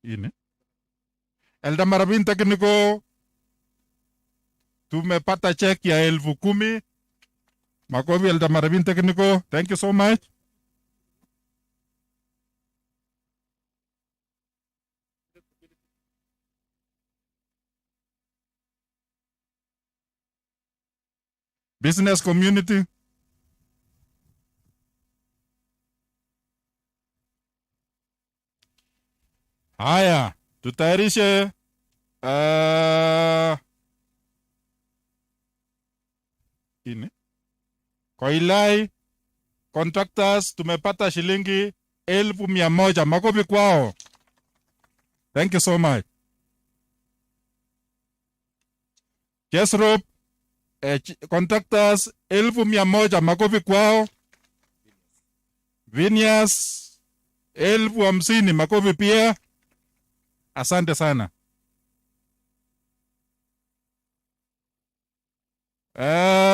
Ini. Eldama Ravine Technical tumepata check ya 10,000. Makofi Eldama Ravine Technical. Thank you so much. Business community. Haya, tutayarishe ini. Koilai contractors tumepata shilingi 1,100. Makofi kwao. Thank you so much. Jesrop contractors 1,100. Makofi kwao. Vinias 50,000. Makofi pia. Asante sana.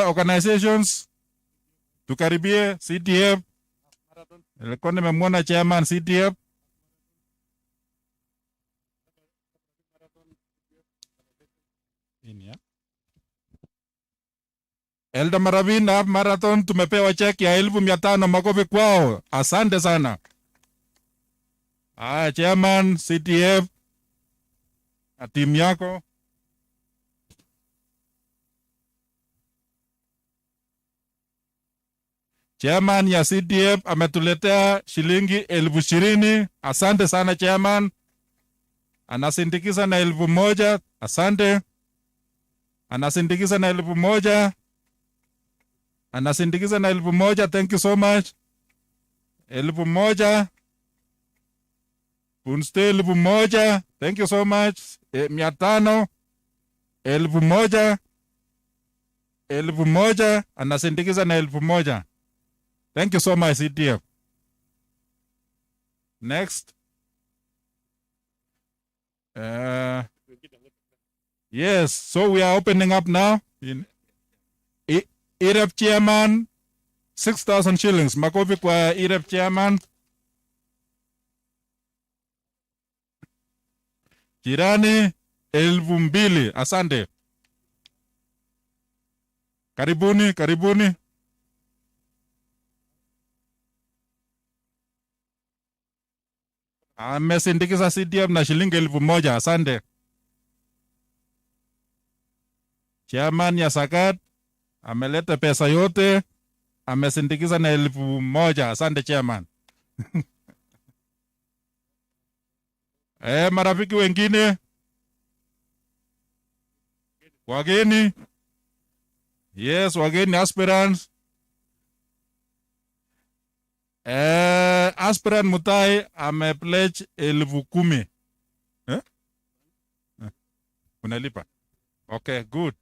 Organizations tukaribie CTF. Nilikuwa nimemwona chairman CTF. Eldama Ravine Half Marathon tumepewa cheki ya 1,500. Makofi kwao. Asante sana. Chairman CTF na timu yako. Chairman ya CTF ametuletea shilingi 20,000. Asante sana chairman. Anasindikiza na 1,000. Asante. Anasindikiza na 1,000. Anasindikiza na 1,000. Thank you so much. 1,000. Punste 1,000. Thank you so much. 500. 1,000. 1,000. Anasindikiza na 1,000. Thank you so much, CTF. Next. Yes, so we are opening up now. EREF chairman, 6,000 shillings. Makofi kwa EREF chairman. Jirani 2,000. Asante. Karibuni, karibuni. Amesindikiza CDF na shilingi 1,000. Asante. Chairman ya Sakat ameleta pesa yote, amesindikiza na 1,000. Asante chairman. Marafiki wengine, wageni, yes, wageni aspirants. Aspirant Mutai amepledge 10,000. Unalipa? Okay, good.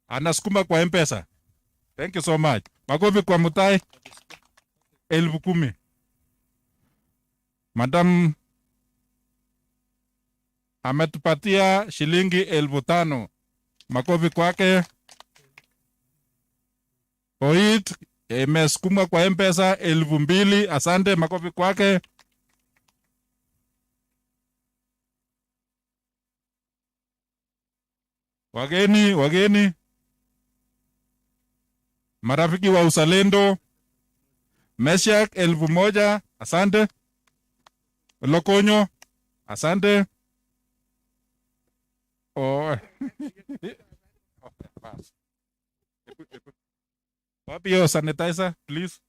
Anasukuma kwa M-Pesa. Thank you so much. Makofi kwa Mutai. 10,000. Madam ametupatia shilingi 5,000. Makofi kwake. Oit imesukuma kwa M-Pesa 2,000. Asante, makofi kwake. Wageni. Marafiki wa uzalendo. Meshak 1,000. Asante. Lokonyo. Asante. Oh. Wapi yo sanitizer, please?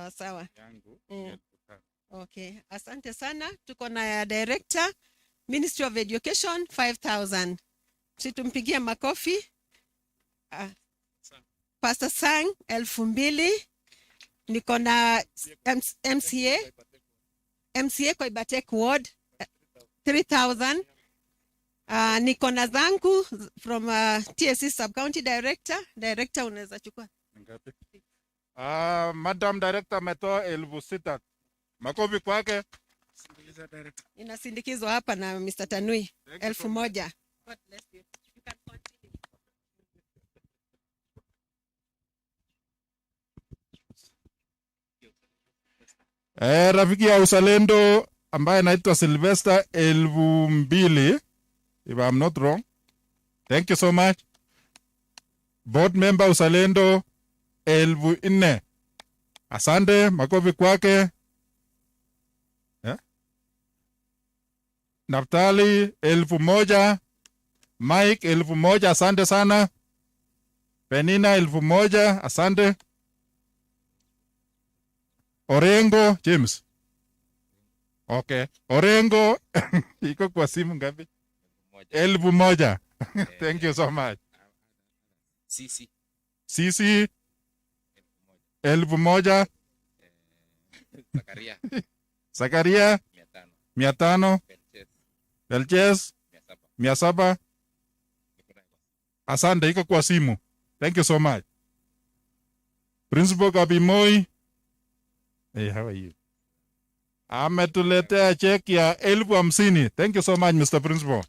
Sawa. Okay, asante sana. Tuko na director Ministry of Education 5,000. Situmpigie makofi. Pastor Sang 2,000. Niko na MCA kwa Ibatek Ward 3,000. Niko na zangu from TSC Sub County Director. Director unaweza chukua. Madam Director ametoa 6,000. Makofi kwake. Inasindikizwa hapa na Mr. Tanui 1,000. God bless you. You can continue. Rafiki ya uzalendo ambaye anaitwa Sylvester 2,000, if I'm not wrong. Thank you so much. Board member uzalendo 4,000. Asante, makofi kwake. Naftali 1,000. Mike 1,000. Asante sana. Penina 1,000. Asante. Orengo James. Okay. Orengo iko kwa simu ngapi? 1,000. Thank you so much. Sisi 1,000. Zakaria 500. Elgeyo 700. Asante, iko kwa simu. Thank you so much. Principal Kabimoi. Hey, how are you? Ametuletea check ya 50,000. Thank you so much, Mr. Principal.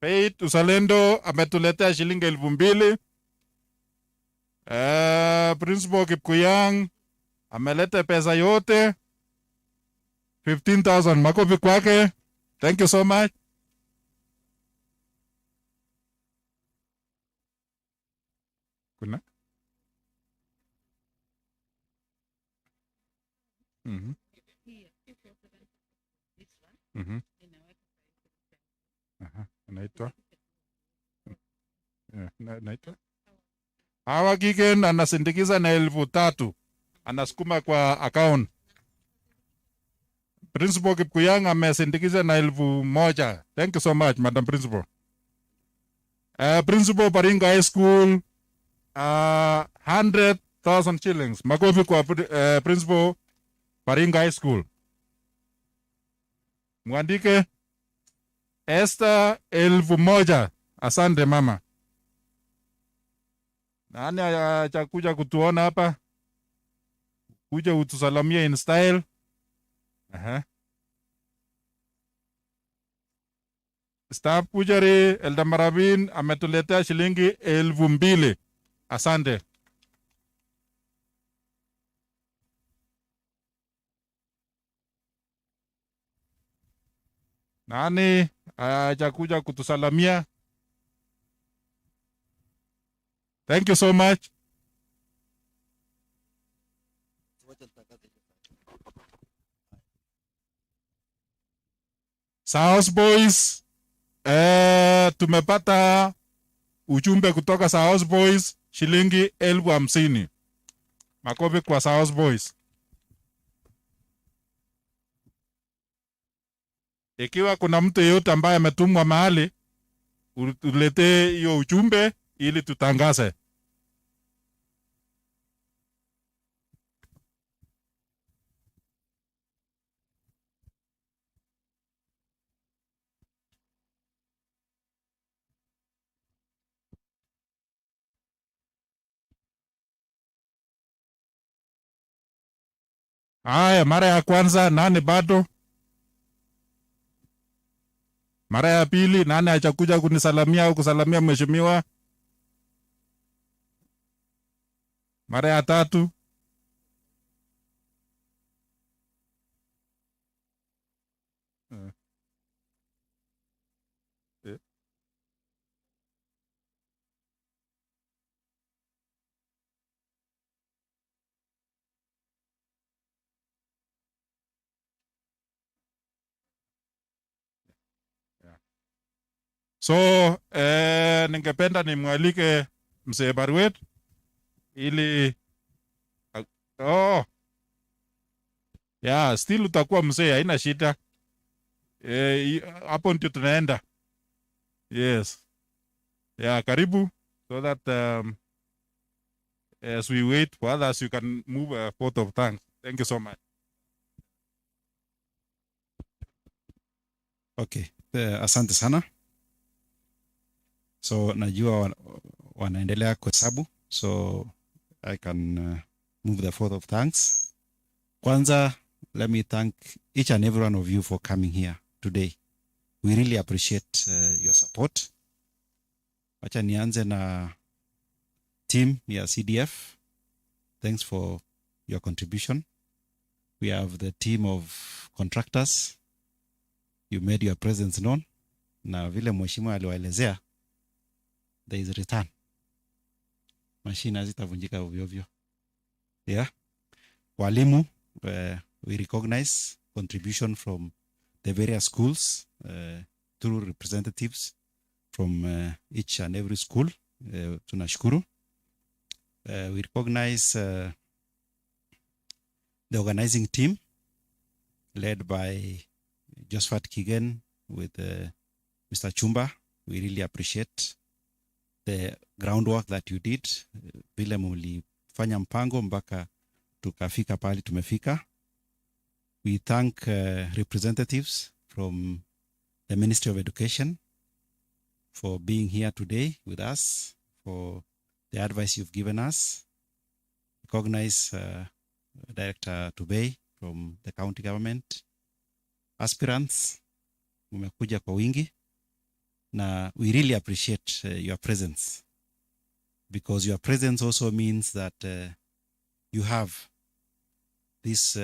Paid uzalendo ametuletea shilingi 2,000. Principal Kipkuyang ameleta pesa yote 15,000. Makofi kwake. Thank you so much. Kuna? Naitwa? Naitwa? Hawa Gigen anasindikiza na 3,000. Anasukuma kwa account. Principal Kipkuyang amesindikiza na 1,000. Thank you so much, Madam Principal. Principal Baringo High School 100,000 shillings. Makofi kwa Principal Baringo High School. Mwandike Esther 1,000. Asante mama. Nani atakuja kutuona hapa? Kuja utusalamia in style. Aha. Staff Pujari Eldama Ravine ametuletea shilingi 2,000. Asante. Nani atakuja kutusalamia? Thank you so much. South Boys, tumepata ujumbe kutoka South Boys shilingi 50,000. Makofi kwa South Boys. Ikiwa kuna mtu yeyote ambaye ametumwa mahali, uletee hiyo ujumbe ili tutangaze. Haya, mara ya kwanza nani bado? Mara ya pili nani hajakuja kunisalamia au kusalamia mheshimiwa? Mara ya tatu? So ningependa nimwalike mzee Baringo ili still utakuwa mzee, haina shida. Hapo ndio tunaenda. Yes. Karibu, so that as we wait for others you can move a vote of thanks. Thank you so much. Okay. Asante sana. So najua wanaendelea kuhesabu, so I can move the vote of thanks. Kwanza, let me thank each and every one of you for coming here today. We really appreciate your support. Wacha nianze na team ya CDF. Thanks for your contribution. We have the team of contractors. You made your presence known. Na vile mheshimiwa aliwaelezea, there is a return. Machine hazitavunjika ovyo ovyo. Walimu, we recognize contribution from the various schools through representatives from each and every school. Tunashukuru. We recognize the organizing team led by Josephat Kigen with Mr. Chumba. We really appreciate the groundwork that you did. Vile mulifanya mpango mpaka tukafika pali tumefika. We thank representatives from the Ministry of Education for being here today with us, for the advice you've given us. Recognize Director Tubey from the county government. Aspirants, mmekuja kwa wingi. Na we really appreciate your presence, because your presence also means that you have this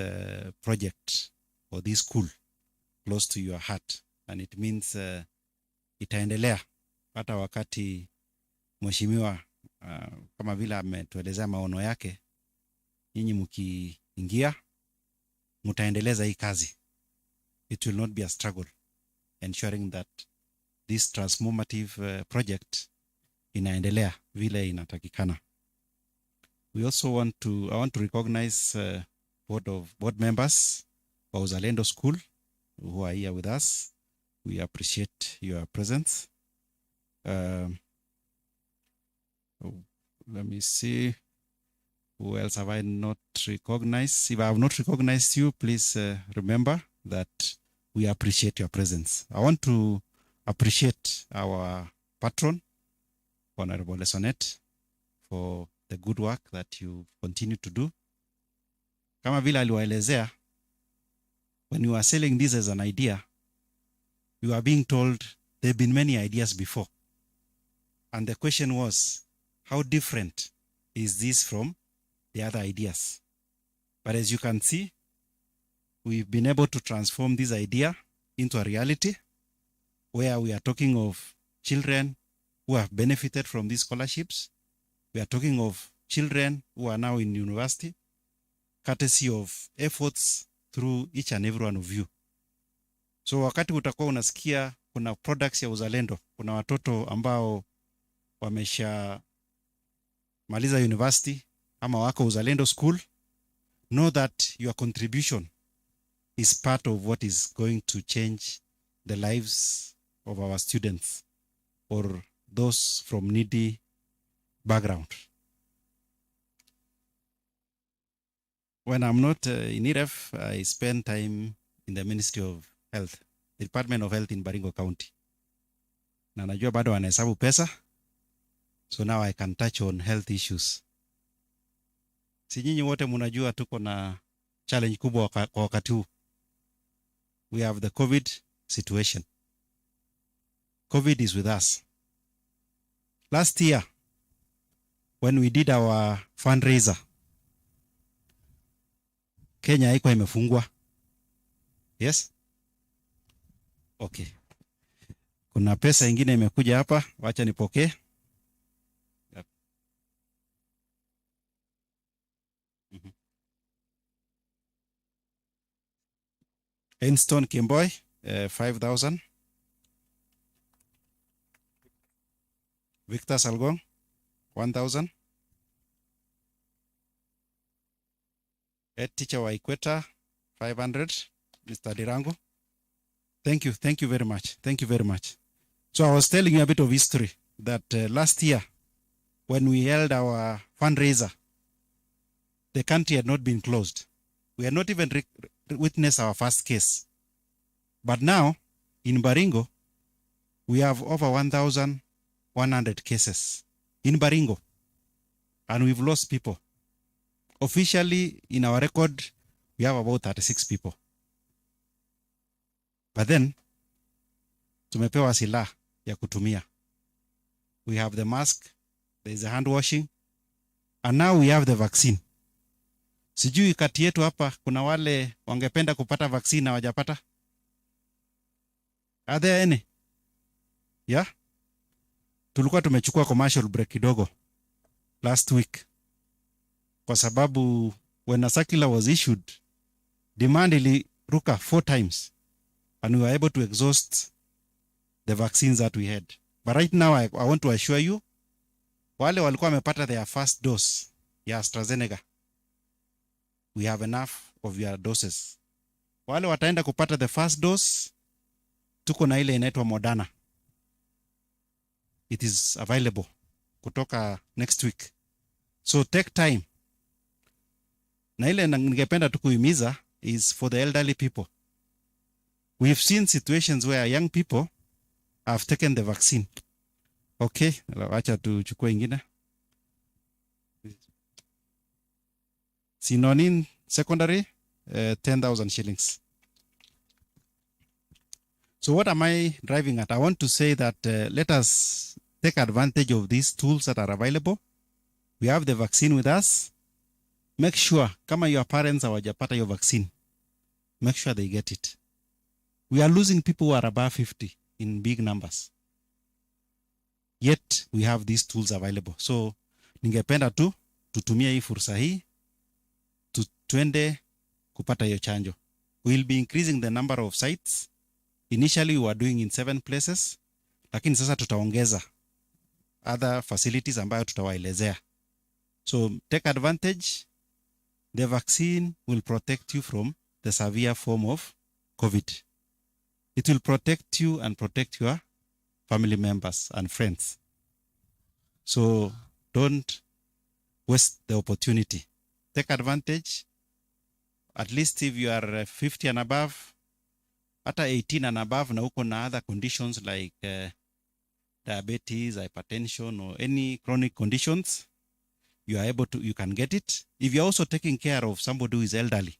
project or this school close to your heart, and it means itaendelea hata wakati mheshimiwa kama vile ametuelezea maono yake. Nyinyi mkiingia mtaendeleza hii kazi. It will not be a struggle, ensuring that this transformative project inaendelea vile inatakikana. We also I want to recognize board members of Uzalendo School who are here with us. We appreciate your presence. Let me see. Who else have I not recognized? If I have not recognized you, please remember that we appreciate your presence. I want to appreciate our patron, Honorable Lesonet, for the good work that you continue to do. Kama vile aliwaelezea, when you are selling this as an idea, you are being told there have been many ideas before. And the question was, how different is this from the other ideas? But as you can see, we've been able to transform this idea into a reality where we are talking of children who have benefited from these scholarships. We are talking of children who are now in university, courtesy of efforts through each and every one of you. So wakati utakuwa unasikia kuna products ya uzalendo, kuna watoto ambao wamesha maliza university ama wako uzalendo school, know that your contribution is part of what is going to change the lives of our students or those from needy background. When I'm not in EREF, I spend time in the Ministry of Health, the Department of Health in Baringo County. Na najua bado wanahesabu pesa, so now I can touch on health issues. Si nyinyi wote mnajua tuko na challenge kubwa kwa wakati huu. We have the COVID situation. COVID is with us. Last year, when we did our fundraiser, Kenya haikuwa imefungwa. Yes? Okay. Kuna pesa ingine imekuja hapa, wacha nipokee. Yep. Ainston Kimboy, 5,000. Victor Salgong, 1,000. Head teacher wa Ikweta, 500. Mr. Dirango. Thank you very much. Thank you very much. So I was telling you a bit of history that last year, when we held our fundraiser, the country had not been closed. We had not even witnessed our first case. But now, in Baringo, we have over 1,100 cases in Baringo, and we've lost people. Officially, in our record, we have about 36 people. But then, tumepewa silaha ya kutumia. We have the mask, there is a hand washing, and now we have the vaccine. Sijui kati yetu hapa kuna wale wangependa kupata vaccine na wajapata? Are there any? Yeah? Tulikuwa tumechukua commercial break kidogo last week. Kwa sababu when a circular was issued, demand iliruka 4 times. And we were able to exhaust the vaccines that we had. But right now, I want to assure you, wale walikuwa wamepata their first dose ya AstraZeneca, we have enough of your doses. Wale wataenda kupata the first dose, tuko na ile inaitwa Moderna. It is available kutoka next week. So take time. Na ile ningependa tukuhimiza is for the elderly people. We've seen situations where young people have taken the vaccine. Okay, wacha tuchukue ingine. Sinonin secondary, 10,000 shillings. So what am I driving at? I want to say that let us take advantage of these tools that are available. We have the vaccine with us. Make sure, kama your parents hawajapata your vaccine, make sure they get it. We are losing people who are above 50 in big numbers. Yet we have these tools available. So ningependa tu tutumie hii fursa hii tuende kupata hiyo chanjo. We'll be increasing the number of sites. Initially we were doing in 7 places, lakini sasa tutaongeza other facilities ambayo tutawaelezea. So take advantage. The vaccine will protect you from the severe form of COVID. It will protect you and protect your family members and friends. So don't waste the opportunity. Take advantage. At least if you are 50 and above, hata 18 and above, na uko na other conditions like diabetes, hypertension, or any chronic conditions, you are able to, you can get it. If you're also taking care of somebody who is elderly,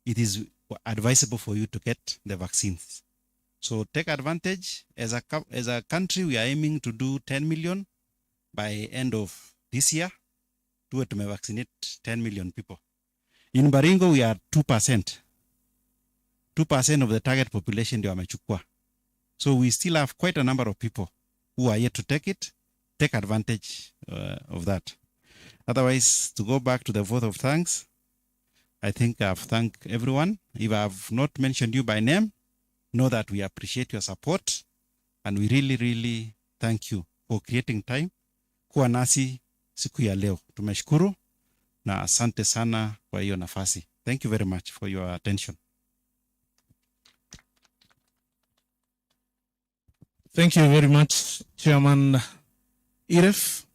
it is advisable for you to get the vaccines. So take advantage. As a country, we are aiming to do 10 million by end of this year. To vaccinate 10 million people. In Baringo, we are 2%. 2% of the target population ndio wamechukua. So we still have quite a number of people who are yet to take it. Take advantage of that. Otherwise, to go back to the vote of thanks, I think I've thanked everyone. If I've not mentioned you by name, know that we appreciate your support and we really, really thank you for creating time kuwa nasi siku ya leo. Tumeshukuru na asante sana kwa hiyo nafasi. Thank you very much for your attention. Thank you very much, Chairman EREF.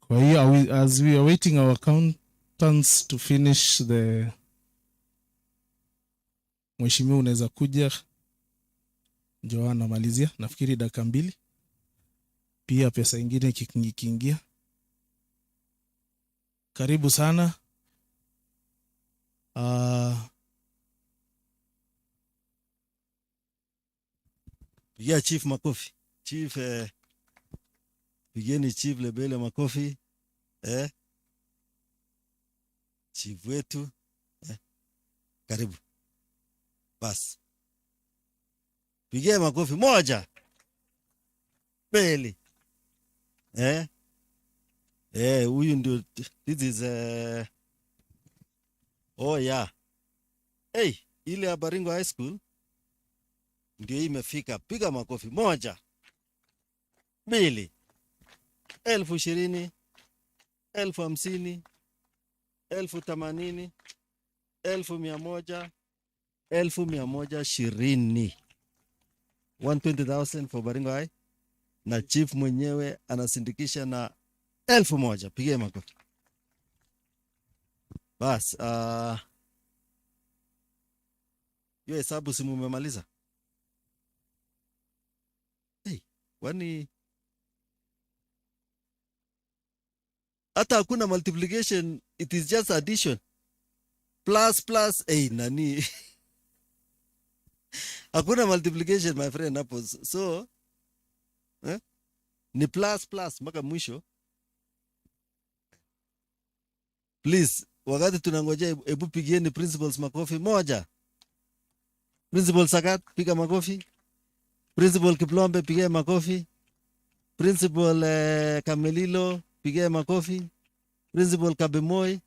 Kwa hiyo, as we are waiting our accountants to finish the, Mheshimiwa unaweza kuja ndio anamalizia, nafikiri dakika 2. Pia pesa ingine kikiingia. Karibu sana. Pigia chief makofi. Chief pigeni chief Lebele makofi. Chief wetu. Karibu. Bas. Pigia makofi moja. Beli. Huyu ndio, this is oh yeah. Hey, ile ya Baringo High School ndio imefika. Piga makofi moja. Bili. 20,000, 50,000, 80,000, 1,100, 1,120. 120,000 for Baringo High. Na chief mwenyewe anasindikisha na 1,000. Pigie makofi. Bas, hiyo hesabu si mmemaliza? Hey, kwani hata hakuna multiplication, it is just addition. Plus, nani? Hakuna multiplication my friend hapo. So, ni plus mpaka mwisho. Please, wakati tunangojea, hebu pigieni principals makofi moja. Principal Sagat, piga makofi. Principal Kiplombe, piga makofi. Principal Kamelilo, piga makofi. Principal Kabemoi.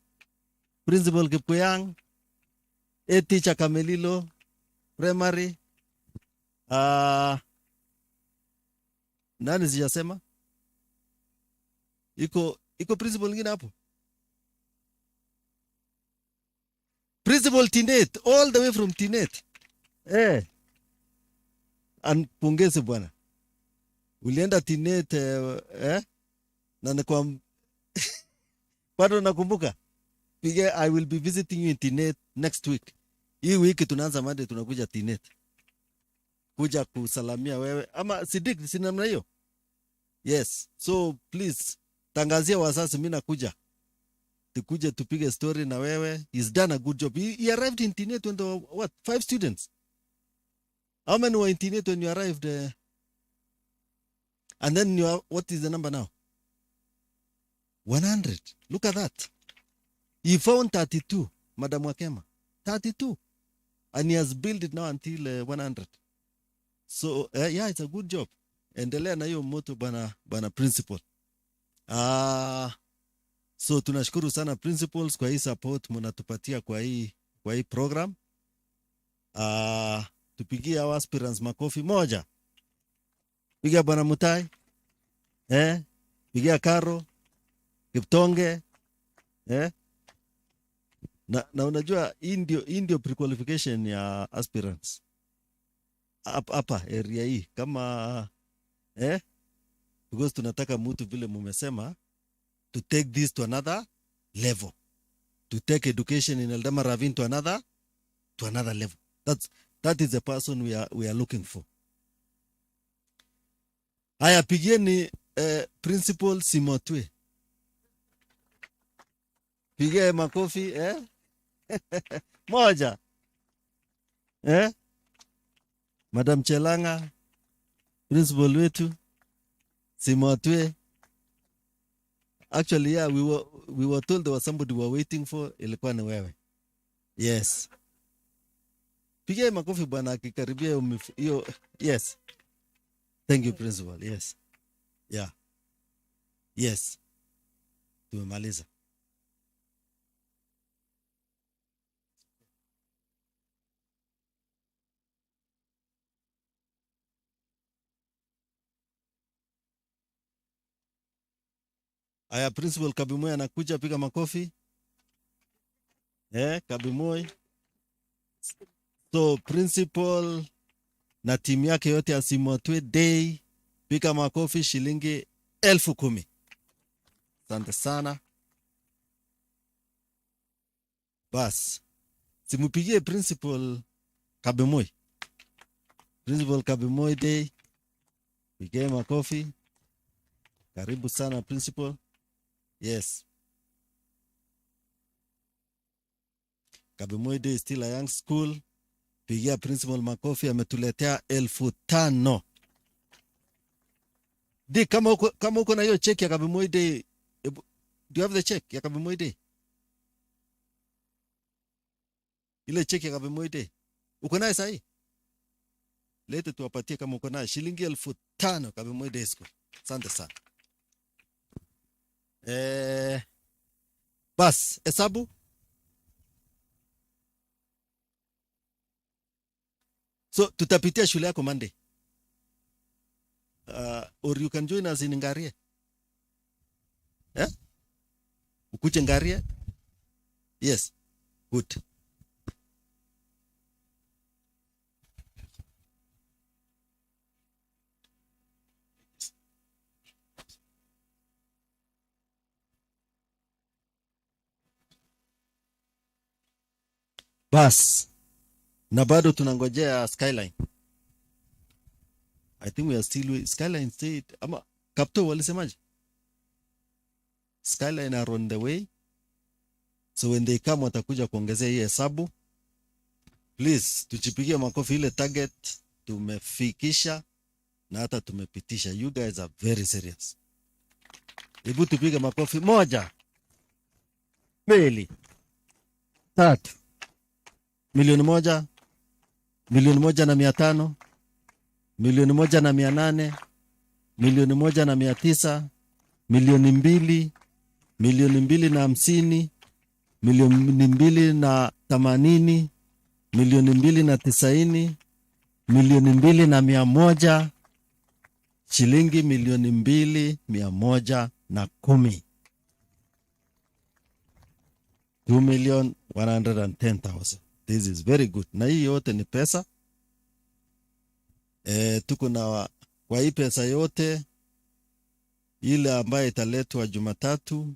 Principal Kipuyang. Teacher Kamelilo, primary. Nani sijasema? Iko principal ngine hapo? Principal Tinet, all the way from Tinet. Pongezi bwana. Ulienda Tinet na kwa bado nakumbuka. Piga, I will be visiting you in Tinet next week. Hii wiki tunaanza Monday, tunakuja Tinet. Kuja kusalamia wewe. Ama Sidik, si namna hiyo? Yes. So please, tangazia wazazi mimi nakuja. Tukuje tupige story na wewe. He's done a good job. He arrived in Tinet when there were 5 students. How many were in Tinet when you arrived? And then what is the number now? 100. Look at that. He found 32, Madam Wakema. 32. And he has built it now until 100. So, yeah, it's a good job. Endelea na hiyo moto bana principal. So tunashukuru sana principals kwa hii support mnatupatia kwa hii program. Tupigie our aspirants makofi moja. Pigia bwana Mutai. Pigia Karo. Kiptonge. Na unajua hii ndio pre-qualification ya aspirants. Hapa area hii kama because tunataka mtu vile mumesema to take this to another level, to take education in Eldama Ravine to another level. That is the person we are looking for. Haya, pigieni principal Simotwe. Pigie makofi moja. Madam Chelanga, principal wetu, Simotwe. Actually, yeah, we were told there was somebody we were waiting for. Ilikuwa ni wewe. Yes. Pigie makofi bwana akikaribia hiyo. Yes. Thank you, principal. Yes. Yeah. Yes. Tumemaliza. Aya, principal Kabimoy anakuja, piga makofi. Kabimoy. So principal na timu yake yote ya Simotwe Day, piga makofi, shilingi 10,000. Asante sana. Bas, simupigie principal Kabimoy. Principal Kabimoy Day, pigie makofi. Karibu sana principal. Yes. Kabimoy Day is still a young school. Pigia principal makofi, ametuletea 5,000. Di, kama uko na hiyo check ya Kabimoy Day, do you have the check ya Kabimoy Day? Ile check ya Kabimoy Day. Uko nayo sahi? Lete tuwapatie kama uko nayo. Shilingi 5,000 Kabimoy Day school. Asante sana. Bas, hesabu. So, tutapitia shule yako Monday. Or you can join us in Ngarie. Ukuje Ngarie? Yes. Good. Bas. Na bado tunangojea Skyline. I think we are still Skyline State. Ama Kapto walisemaje? Skyline are on the way. So when they come watakuja kuongezea hii hesabu. Please, tujipigie makofi, ile target tumefikisha na hata tumepitisha. You guys are very serious. Hebu tupige makofi. 1, 2, 3. Milioni 1, milioni 1,500, milioni 1,800, milioni 1,900, milioni 2, milioni 250, milioni 280, milioni 290, milioni 2,100, shilingi milioni 2,110. 2,110,000. This is very good. Na hii yote ni pesa. Tuko na kwa hii pesa yote, ile ambayo italetwa Jumatatu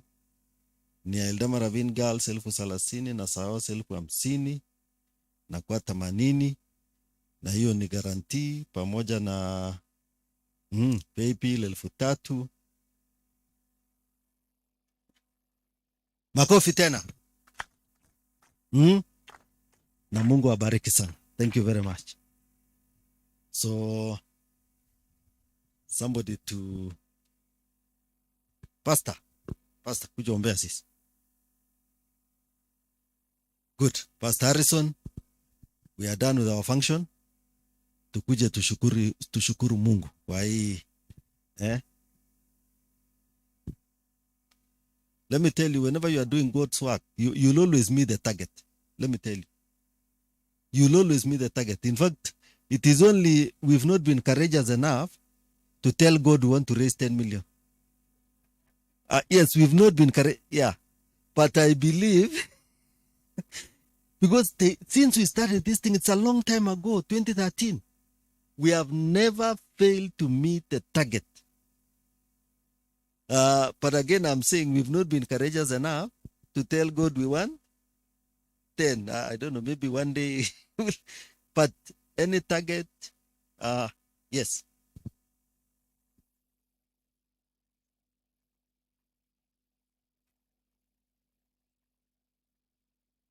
ni ya Eldama Ravine Girls 30,000 na Statehouse 50,000 na kwa 80, na hiyo ni guarantee pamoja na PayPal 3,000. Makofi tena. Na Mungu awabariki sana. Thank you very much. So somebody to Pastor kuja ombea sisi. Good. Pastor Harrison, we are done with our function. Tukuje tushukuru Mungu kwa hii Let me tell you, whenever you are doing God's work, you'll always meet the target. Let me tell you. You'll always meet the target. In fact, it is only we've not been courageous enough to tell God we want to raise 10 million. Yes, we've not been courageous. Yeah. But I believe, because since we started this thing, it's a long time ago, 2013, we have never failed to meet the target. But again, I'm saying we've not been courageous enough to tell God we want 10. I don't know, maybe one day. But any target, yes.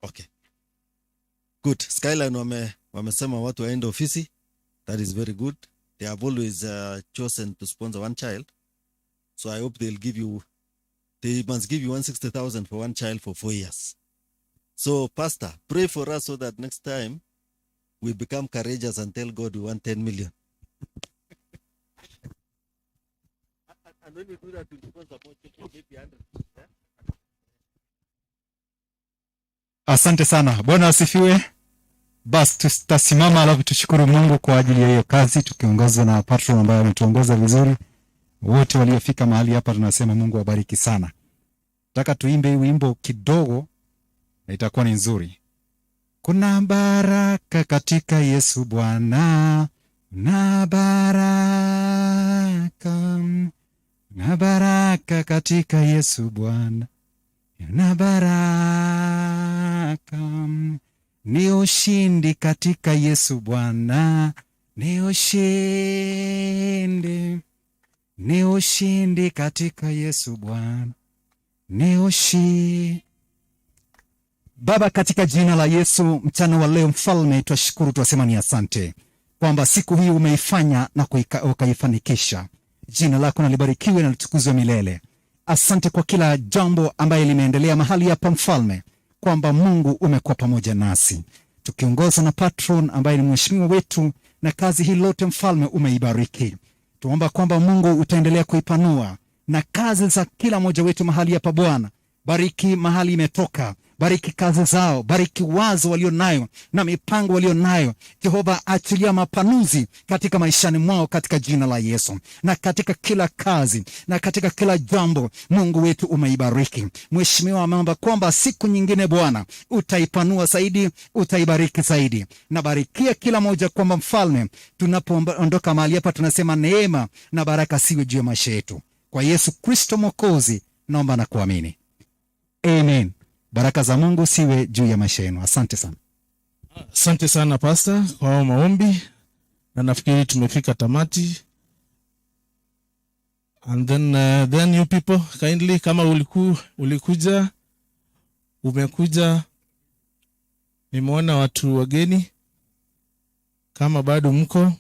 Okay. Good. Skyline wamesema watu waende ofisi. That is very good. They have always chosen to sponsor one child. So I hope they must give you 160,000 for one child for 4 years. So Pastor, pray for us so that next time we become courageous and tell God we want 10 million. And when we do that, we'll sponsor more children, maybe 100. Yeah? Asante sana. Bwana asifiwe. Basi tutasimama alafu tushukuru Mungu kwa ajili ya hiyo kazi tukiongozwa na patron ambaye ametuongoza vizuri. Wote waliofika mahali hapa tunasema Mungu awabariki sana. Nataka tuimbe wimbo kidogo na itakuwa ni nzuri. Kuna baraka katika Yesu Bwana. Na baraka katika Yesu Bwana. Na baraka ni ushindi katika Yesu Bwana. Ni ushindi katika Yesu Bwana. Ni ushindi. Baba, katika jina la Yesu, mchana wa leo Mfalme, twashukuru, twasema ni asante kwamba siku hii umeifanya na ukaifanikisha. Jina lako nalibarikiwe na litukuzwe milele. Asante kwa kila jambo ambaye limeendelea mahali hapa Mfalme, kwamba Mungu umekuwa pamoja nasi. Tukiongozwa na patron ambaye ni mheshimiwa wetu, na kazi hii lote Mfalme umeibariki. Tuomba kwamba Mungu utaendelea kuipanua na kazi za kila mmoja wetu mahali hapa Bwana. Bariki mahali imetoka, bariki kazi zao, bariki wazo walio nayo na mipango walio nayo. Jehova, achilia mapanuzi katika maishani mwao katika jina la Yesu. Na katika kila kazi na katika kila jambo Mungu wetu umeibariki. Mheshimiwa ameomba kwamba siku nyingine Bwana utaipanua zaidi, utaibariki zaidi. Na barikia kila moja kwamba Mfalme, tunapoondoka mahali hapa tunasema neema na baraka siwe juu ya maisha yetu. Kwa Yesu Kristo Mwokozi naomba na kuamini. Amen. Baraka za Mungu siwe juu ya maisha yenu. Asante sana. Asante sana Pastor kwa maombi, na nafikiri tumefika tamati. And then you people kindly, kama umekuja, nimeona watu wageni, kama bado mko